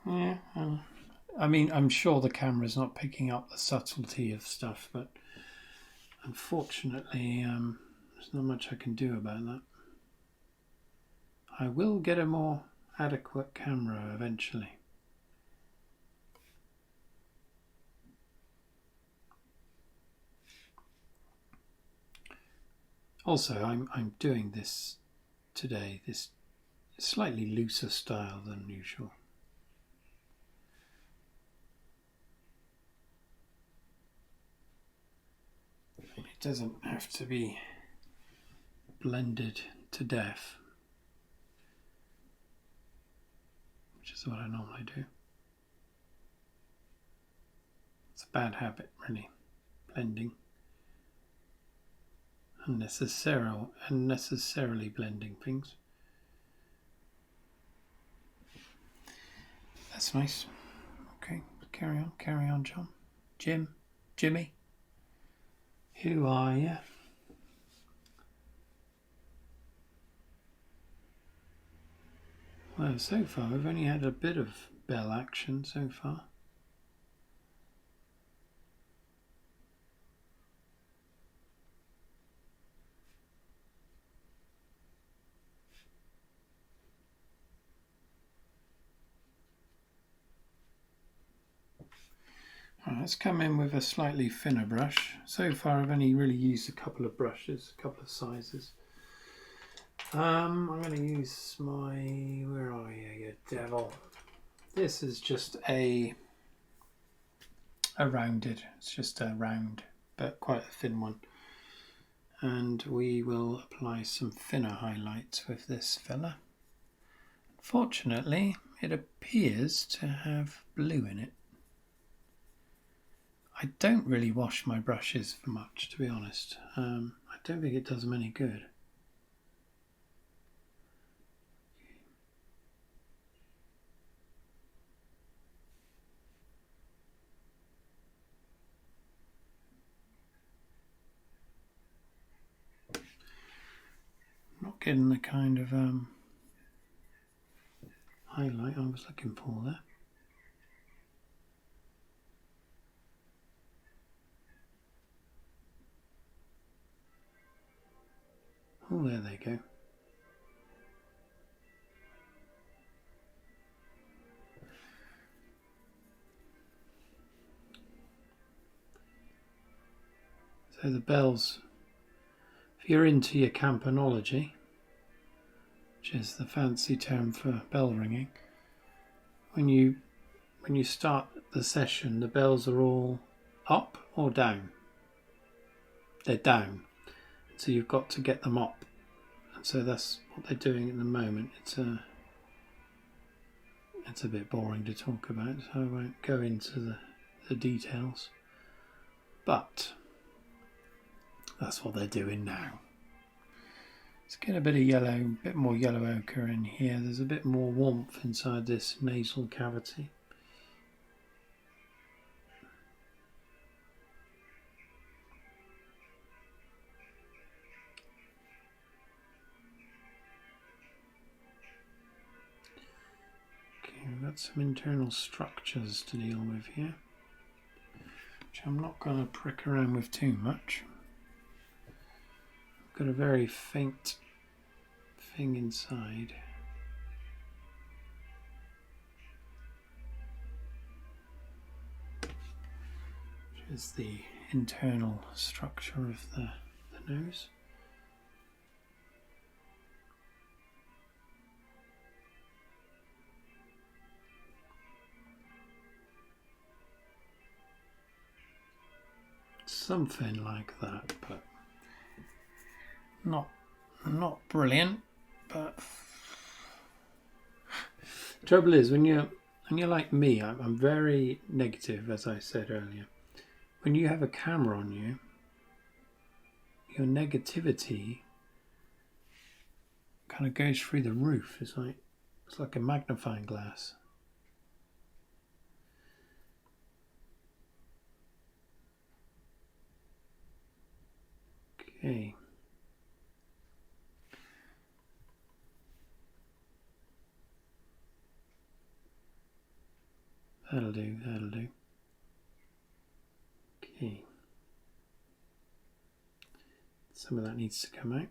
S1: Yeah, I mean, I'm sure the camera's not picking up the subtlety of stuff, but unfortunately, there's not much I can do about that. I will get a more adequate camera eventually. Also, I'm doing this today, this slightly looser style than usual. It doesn't have to be blended to death, which is what I normally do. It's a bad habit, really, blending. Unnecessarily blending things. That's nice. Okay, carry on, John. Jimmy. Who are you? Well, so far we've only had a bit of bell action so far. let's come in with a slightly thinner brush. So far I've only really used a couple of brushes, a couple of sizes. I'm going to use my, where are you devil? This is just a rounded, it's just a round but quite a thin one. And we will apply some thinner highlights with this fella. Fortunately, it appears to have blue in it. I don't really wash my brushes for much, to be honest. I don't think it does them any good. Not getting the kind of highlight I was looking for there. Oh, there they go. So the bells, if you're into your campanology, which is the fancy term for bell ringing, when you start the session, the bells are all up or down. They're down, so you've got to get them up, and so that's what they're doing at the moment. It's a bit boring to talk about, so I won't go into the details, but that's what they're doing now. Let's get a bit of yellow, a bit more yellow ochre in here. There's a bit more warmth inside this nasal cavity. Okay, we've got some internal structures to deal with here, which I'm not going to prick around with too much. Got a very faint thing inside. Which is the internal structure of the nose. Something like that, but not brilliant. But trouble is, when you're like me, I'm very negative, as I said earlier. When you have a camera on you, your negativity kind of goes through the roof. It's like a magnifying glass. Okay. That'll do, that'll do. Okay. Some of that needs to come out.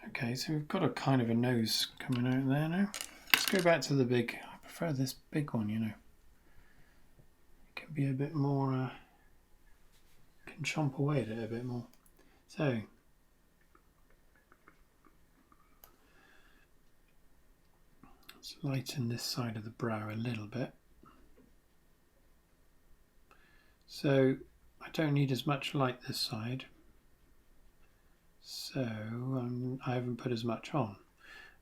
S1: Okay, so we've got a kind of a nose coming out there now. Let's go back to the big. I prefer this big one, you know. It can be a bit more, can chomp away at it a bit more. So, let's lighten this side of the brow a little bit. So, I don't need as much light this side. So, I haven't put as much on.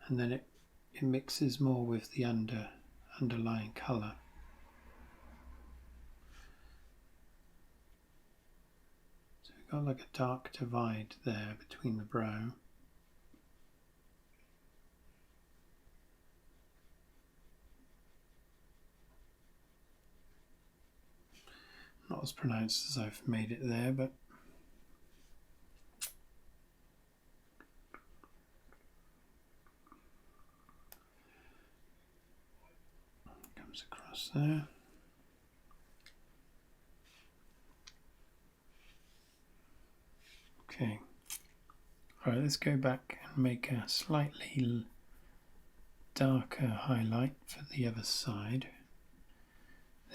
S1: And then it mixes more with the underlying colour. So we've got like a dark divide there between the brow. Not as pronounced as I've made it there, but comes across there. Okay. Alright, let's go back and make a slightly darker highlight for the other side.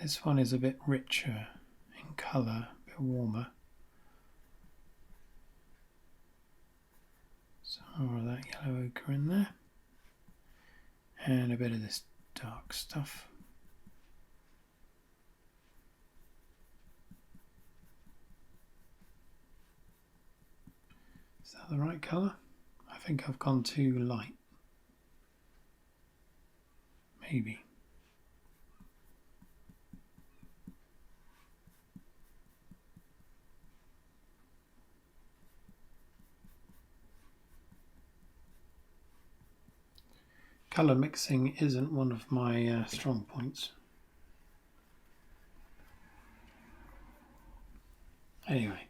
S1: This one is a bit richer in colour, a bit warmer. Some more of that yellow ochre in there. And a bit of this dark stuff. Is that the right colour? I think I've gone too light. Maybe. Colour mixing isn't one of my strong points. Anyway.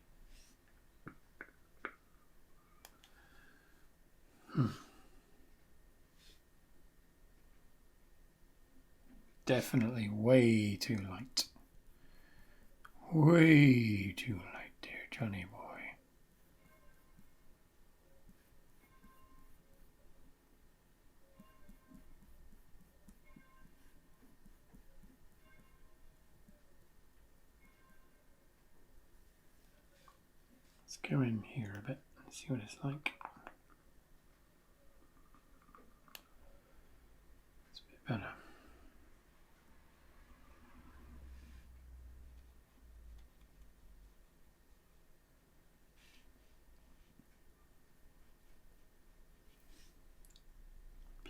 S1: Definitely way too light. Way too light, dear Johnny boy. Let's go in here a bit and see what it's like. It's a bit better.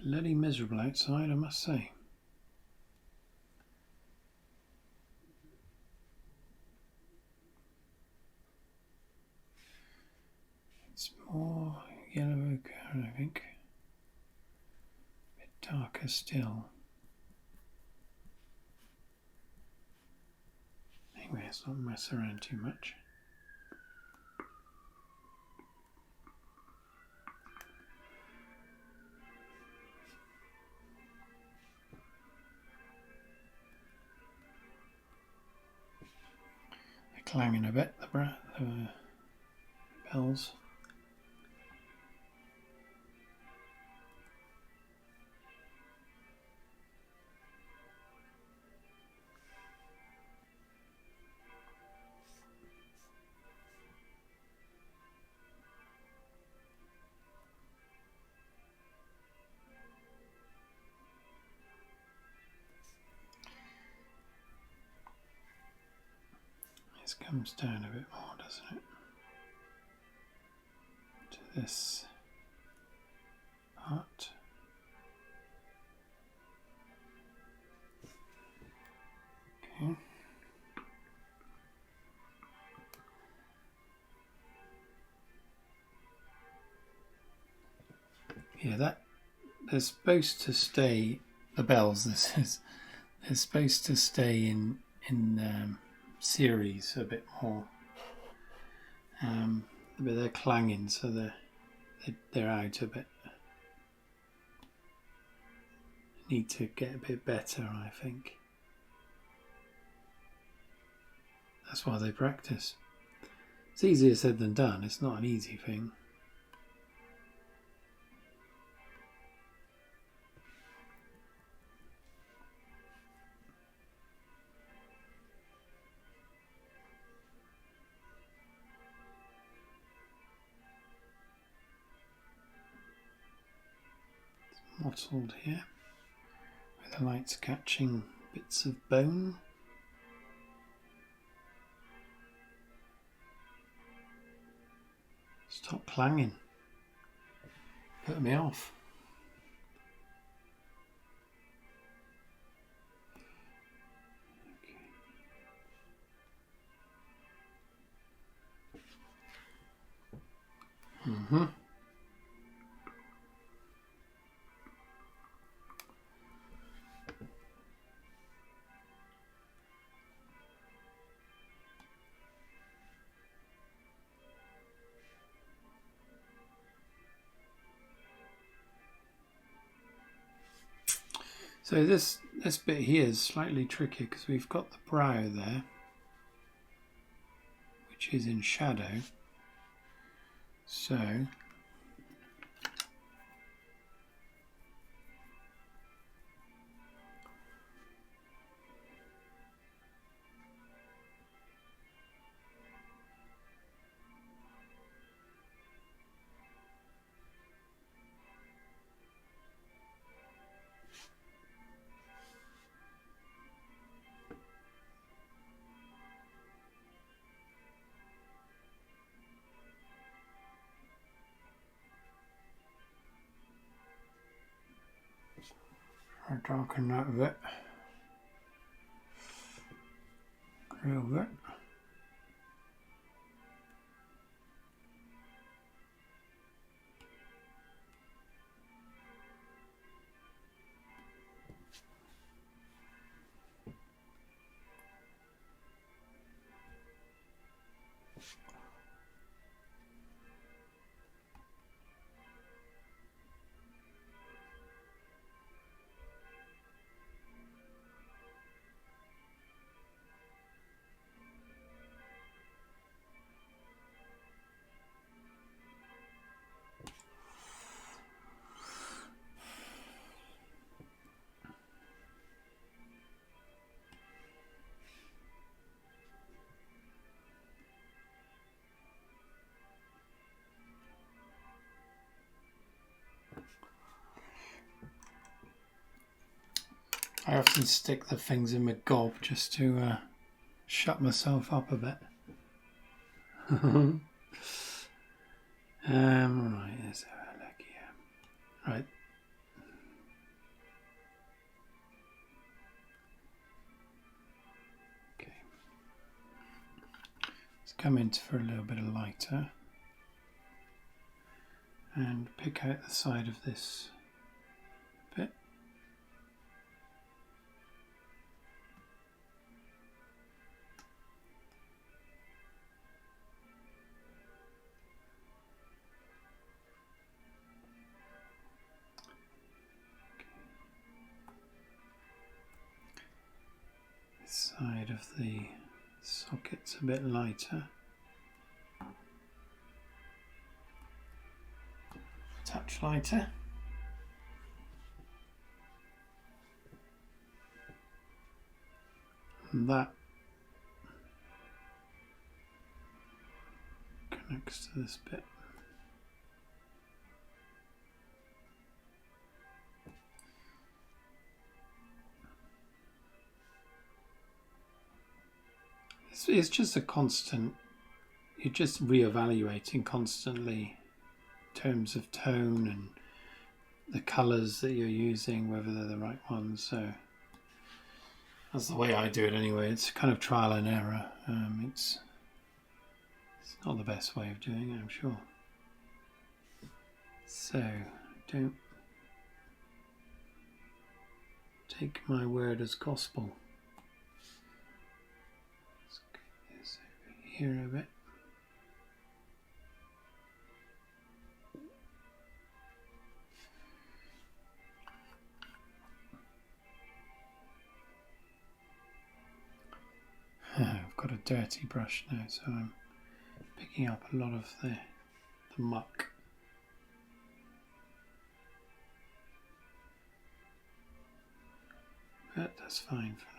S1: Bloody miserable outside, I must say. It's more yellow ochre, I think. A bit darker still. Anyway, let's not mess around too much. They're clanging a bit, the bells. This comes down a bit more, doesn't it? To this part. Okay. Yeah, they're supposed to stay. The bells. They're supposed to stay in series a bit more. But they're clanging, so they're out a bit. Need to get a bit better, I think. That's why they practice. It's easier said than done. It's not an easy thing. Mottled here, with the lights catching bits of bone. Stop clanging. Put me off. Okay. So this bit here is slightly tricky because we've got the brow there, which is in shadow. So Try to darken that a bit. A little bit. I often stick the things in my gob just to shut myself up a bit. Right, let's have a look here. Right. Okay. Let's come in for a little bit of lighter and pick out the side of this bit. Side of the socket's a bit lighter. Touch lighter. And that connects to this bit. It's just a constant, you're just re-evaluating constantly in terms of tone and the colours that you're using, whether they're the right ones. So that's the way I do it anyway. It's kind of trial and error. It's not the best way of doing it, I'm sure. So don't take my word as gospel. Here a bit. I've got a dirty brush now, so I'm picking up a lot of the muck. But that's fine for now.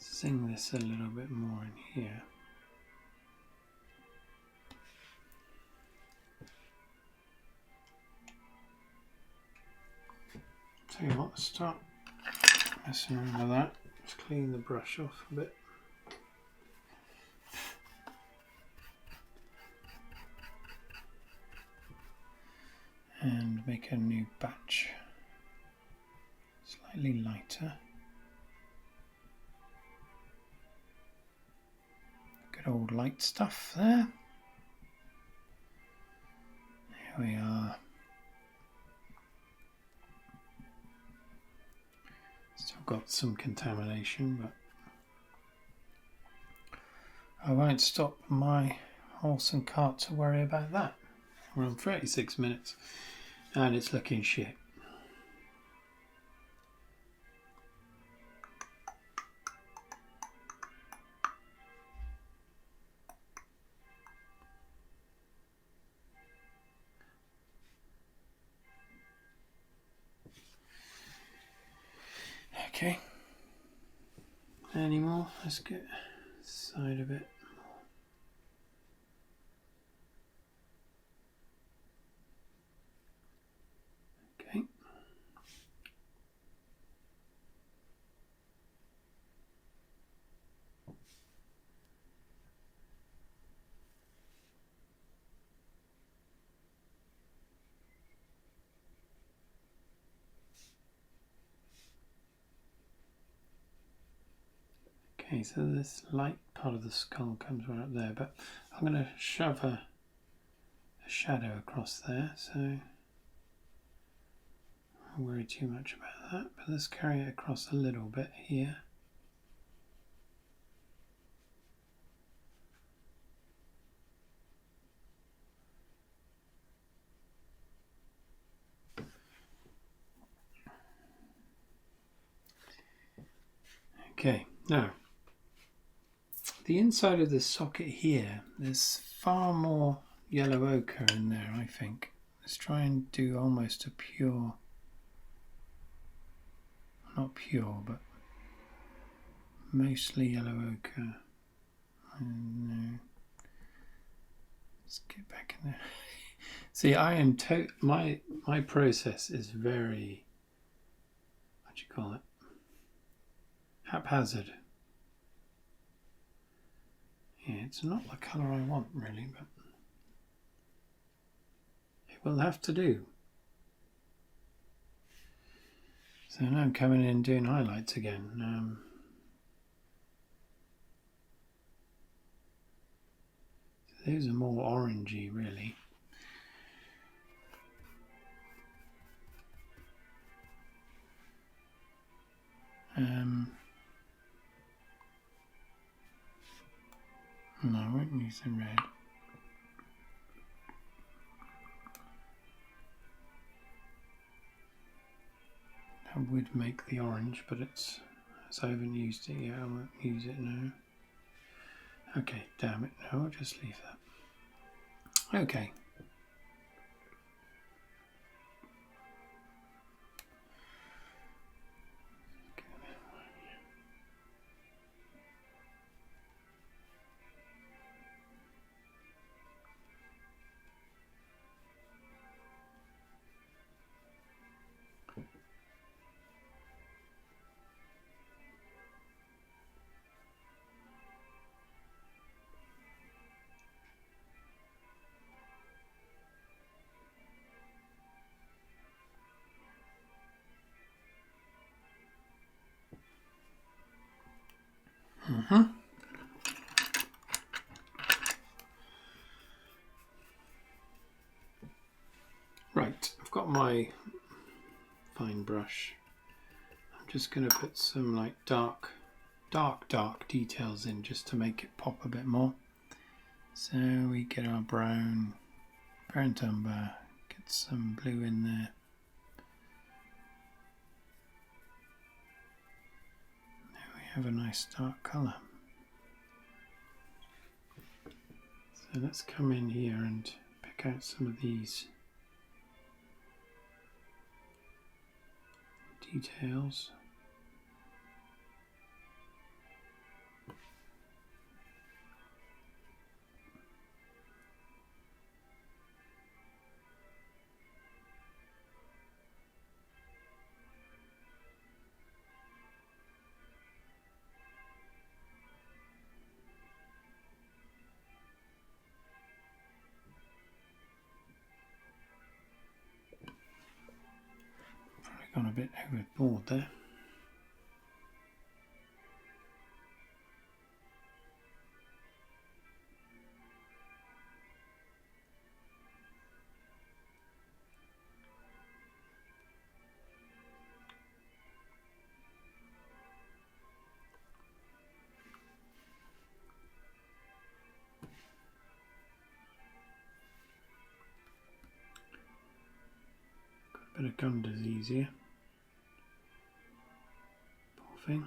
S1: Sing this a little bit more in here. Tell you what, start messing around with that. Just clean the brush off a bit. And make a new batch. Slightly lighter. Good old light stuff there. There we are. Still got some contamination, but I won't stop my horse and cart to worry about that. We're on 36 minutes and it's looking shit. Okay. Any more? Let's get side of it. Okay. Okay, so this light part of the skull comes right up there, but I'm going to shove a shadow across there, so I won't worry too much about that. But let's carry it across a little bit here. Okay, now the inside of this socket here, there's far more yellow ochre in there, I think. Let's try and do almost a pure, not pure, but mostly yellow ochre. No. Let's get back in there. See, I am my process is very, what do you call it? Haphazard. Yeah, it's not the colour I want really, but it will have to do. So now I'm coming in and doing highlights again. Those are more orangey really. No, I won't use the red. That would make the orange, but it's, as I haven't used it yet, I won't use it now. Okay, damn it, no, I'll just leave that. Okay. Right, I've got my fine brush. I'm just going to put some like dark details in just to make it pop a bit more. So we get our brown umber, get some blue in there. There we have a nice dark colour. So let's come in here and pick out some of these details. Probably gone a bit overboard there. Got a bit of gum disease here. Poor thing.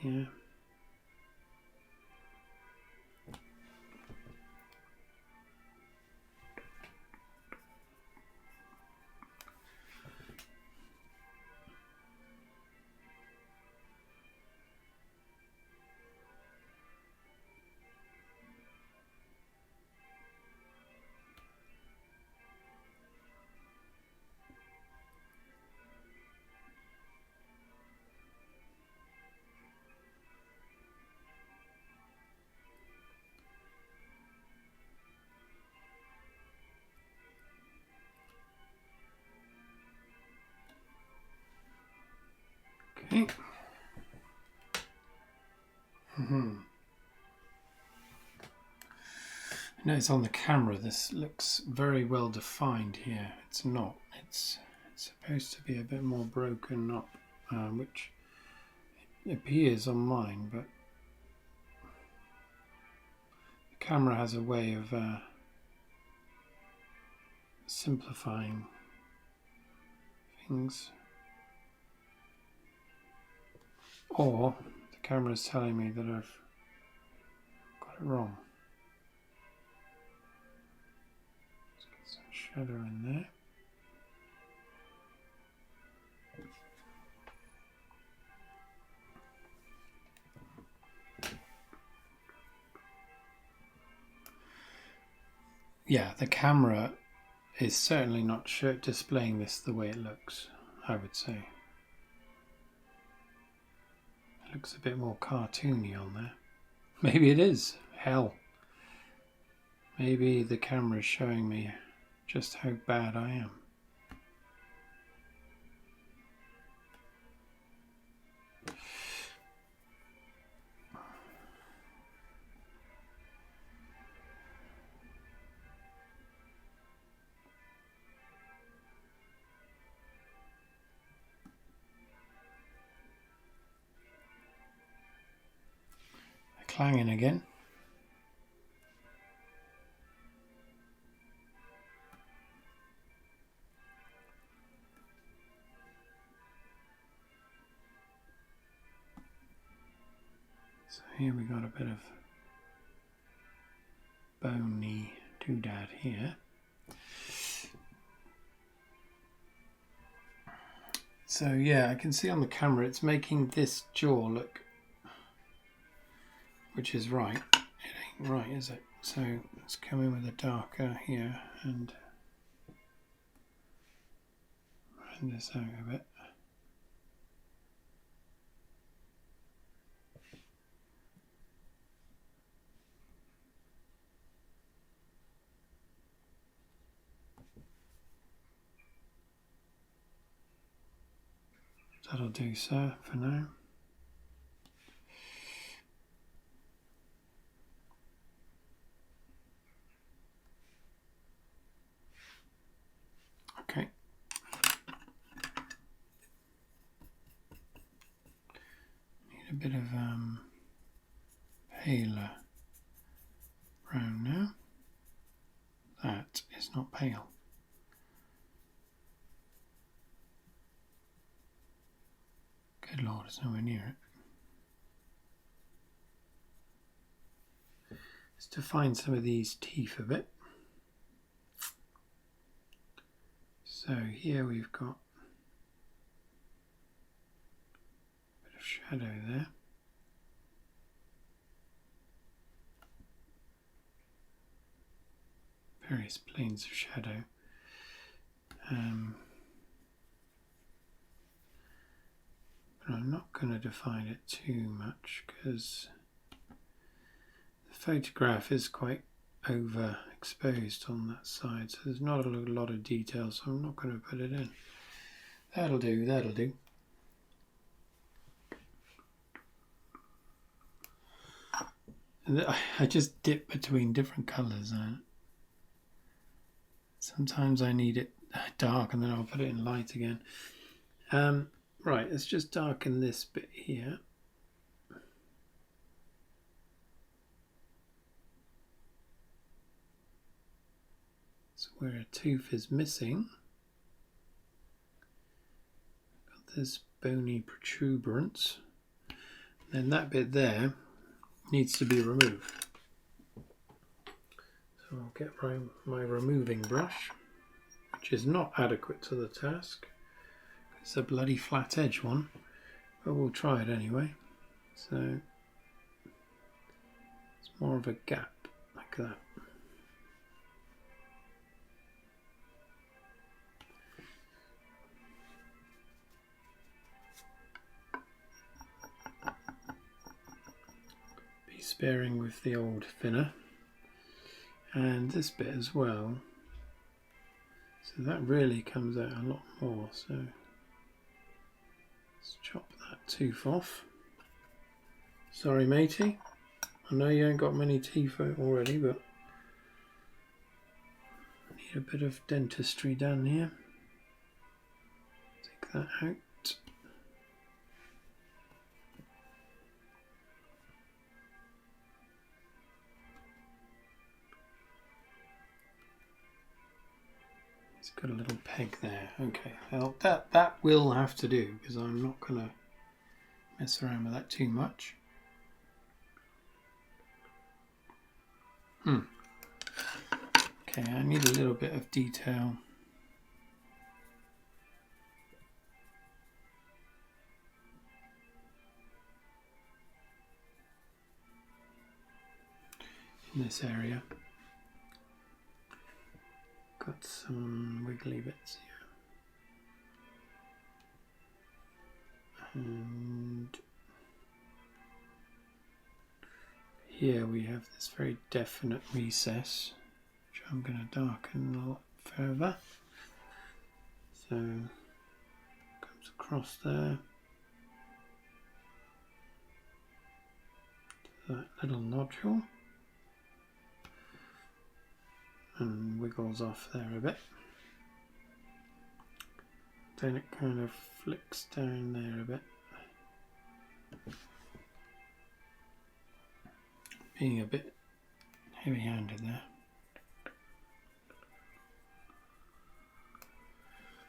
S1: here. Okay. Notice on the camera this looks very well defined here. It's not. It's supposed to be a bit more broken up, which it appears on mine, but the camera has a way of simplifying things. Or the camera is telling me that I've got it wrong. Let's get some shadow in there. Yeah, the camera is certainly not displaying this the way it looks, I would say. It looks a bit more cartoony on there. Maybe it is. Hell. Maybe the camera is showing me just how bad I am. Clanging again. So here we got a bit of bony doodad here. So yeah, I can see on the camera it's making this jaw look, which is right. It ain't right, is it? So let's come in with a darker here and round this out a bit. That'll do, sir, for now. Okay. Need a bit of paler brown now. That is not pale. Good Lord, it's nowhere near it. Let's define some of these teeth a bit. So here we've got a bit of shadow there. Various planes of shadow. But I'm not going to define it too much because the photograph is quite overexposed on that side, so there's not a lot of detail, so I'm not going to put it in. That'll do, that'll do. And I just dip between different colours. Sometimes I need it dark and then I'll put it in light again. Right, let's just darken this bit here. So where a tooth is missing, got this bony protuberance. then that bit there needs to be removed. So I'll get my removing brush, which is not adequate to the task. It's a bloody flat edge one, but we'll try it anyway. So it's more of a gap like that. Be sparing with the old thinner, and this bit as well. So that really comes out a lot more. So let's chop that tooth off. Sorry, matey. I know you ain't got many teeth already, but I need a bit of dentistry done here. Take that out. It's got a little peg there. Okay, well that will have to do, because I'm not going to mess around with that too much. Okay, I need a little bit of detail. In this area. Got some wiggly bits here. And here we have this very definite recess, which I'm going to darken a lot further. So comes across there to that little nodule and wiggles off there a bit. Then it kind of flicks down there a bit. Being a bit heavy-handed there.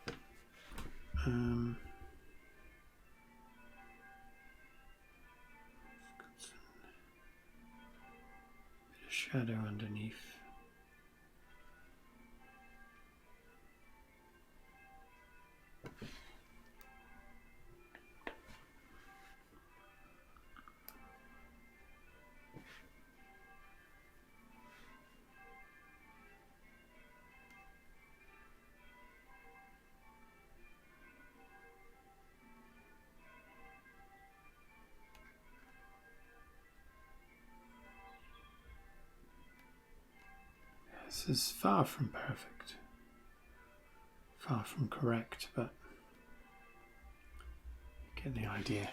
S1: Got some bit of shadow underneath. This is far from perfect, far from correct, but you get the idea.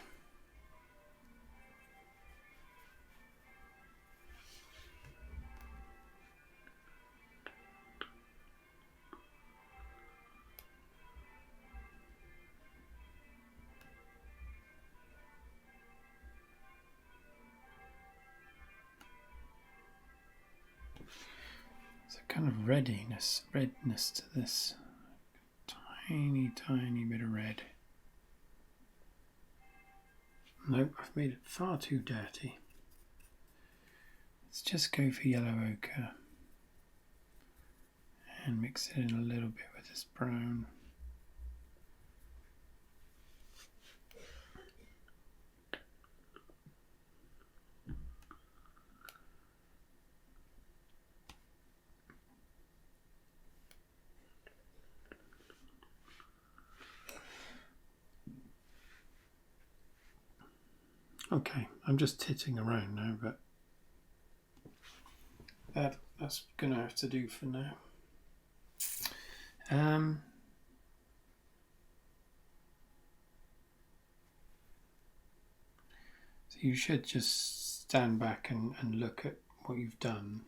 S1: Kind of redness to this. Tiny bit of red. Nope, I've made it far too dirty. Let's just go for yellow ochre and mix it in a little bit with this brown. Okay, I'm just titting around now, but that's gonna have to do for now. So you should just stand back and look at what you've done.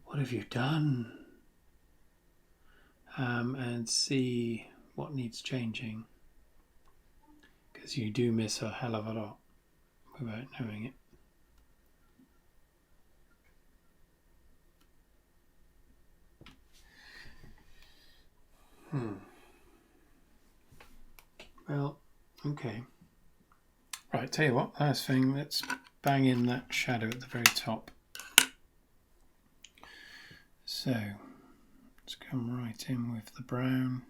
S1: What have you done? And see what needs changing. Because you do miss a hell of a lot without knowing it. Well, okay. Right, tell you what, last thing, let's bang in that shadow at the very top. So, let's come right in with the brown.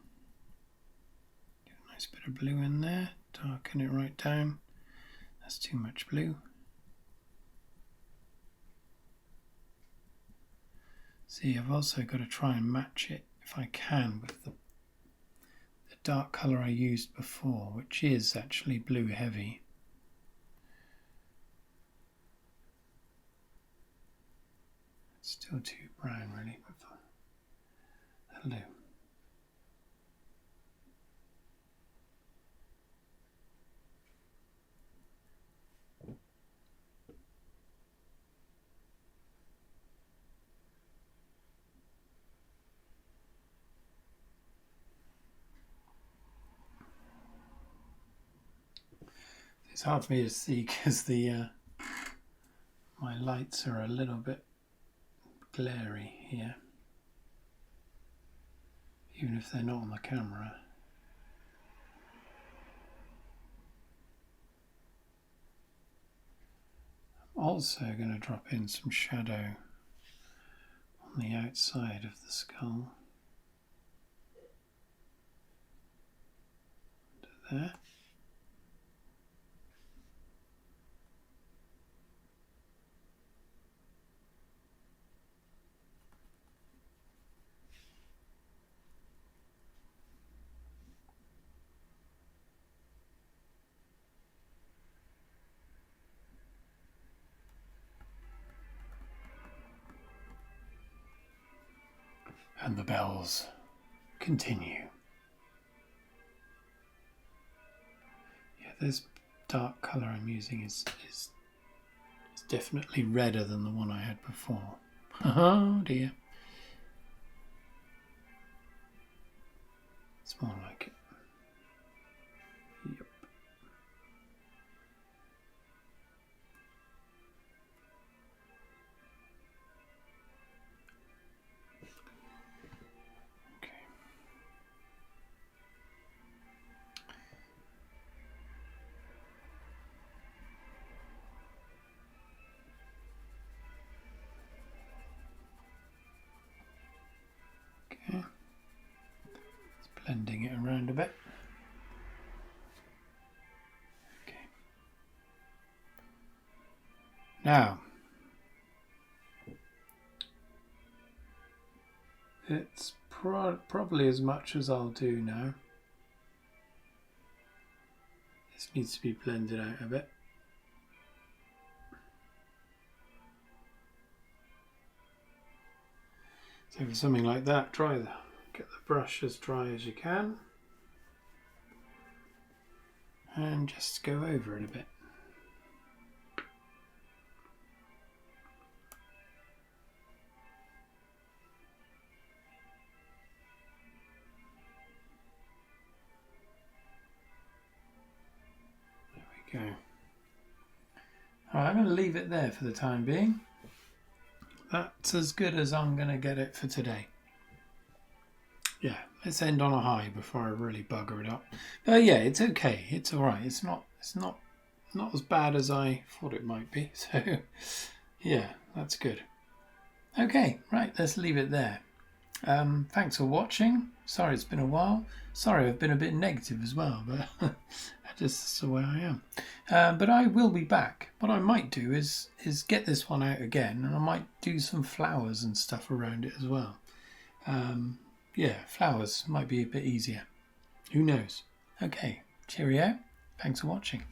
S1: Get a nice bit of blue in there, darken it right down. That's too much blue. See, I've also got to try and match it, if I can, with the dark colour I used before, which is actually blue heavy. It's still too brown really, but fine. That'll do. It's hard for me to see because the my lights are a little bit glary here, even if they're not on the camera. I'm also going to drop in some shadow on the outside of the skull. Under there. And the bells continue. Yeah, this dark colour I'm using is definitely redder than the one I had before. Oh dear. It's more like it. Yep. Okay. Okay. It's blending it around a bit. Okay. Now, it's probably as much as I'll do now. This needs to be blended out a bit. So for something like that, get the brush as dry as you can and just go over it a bit. There we go. All right, I'm going to leave it there for the time being. That's as good as I'm going to get it for today. Yeah, let's end on a high before I really bugger it up. But yeah, it's okay. It's all right. It's not as bad as I thought it might be. So yeah, that's good. Okay, right, let's leave it there. Thanks for watching. Sorry it's been a while. Sorry I've been a bit negative as well, but that's the way I am. But I will be back. What I might do is get this one out again, and I might do some flowers and stuff around it as well. Yeah, flowers might be a bit easier. Who knows? Okay, cheerio. Thanks for watching.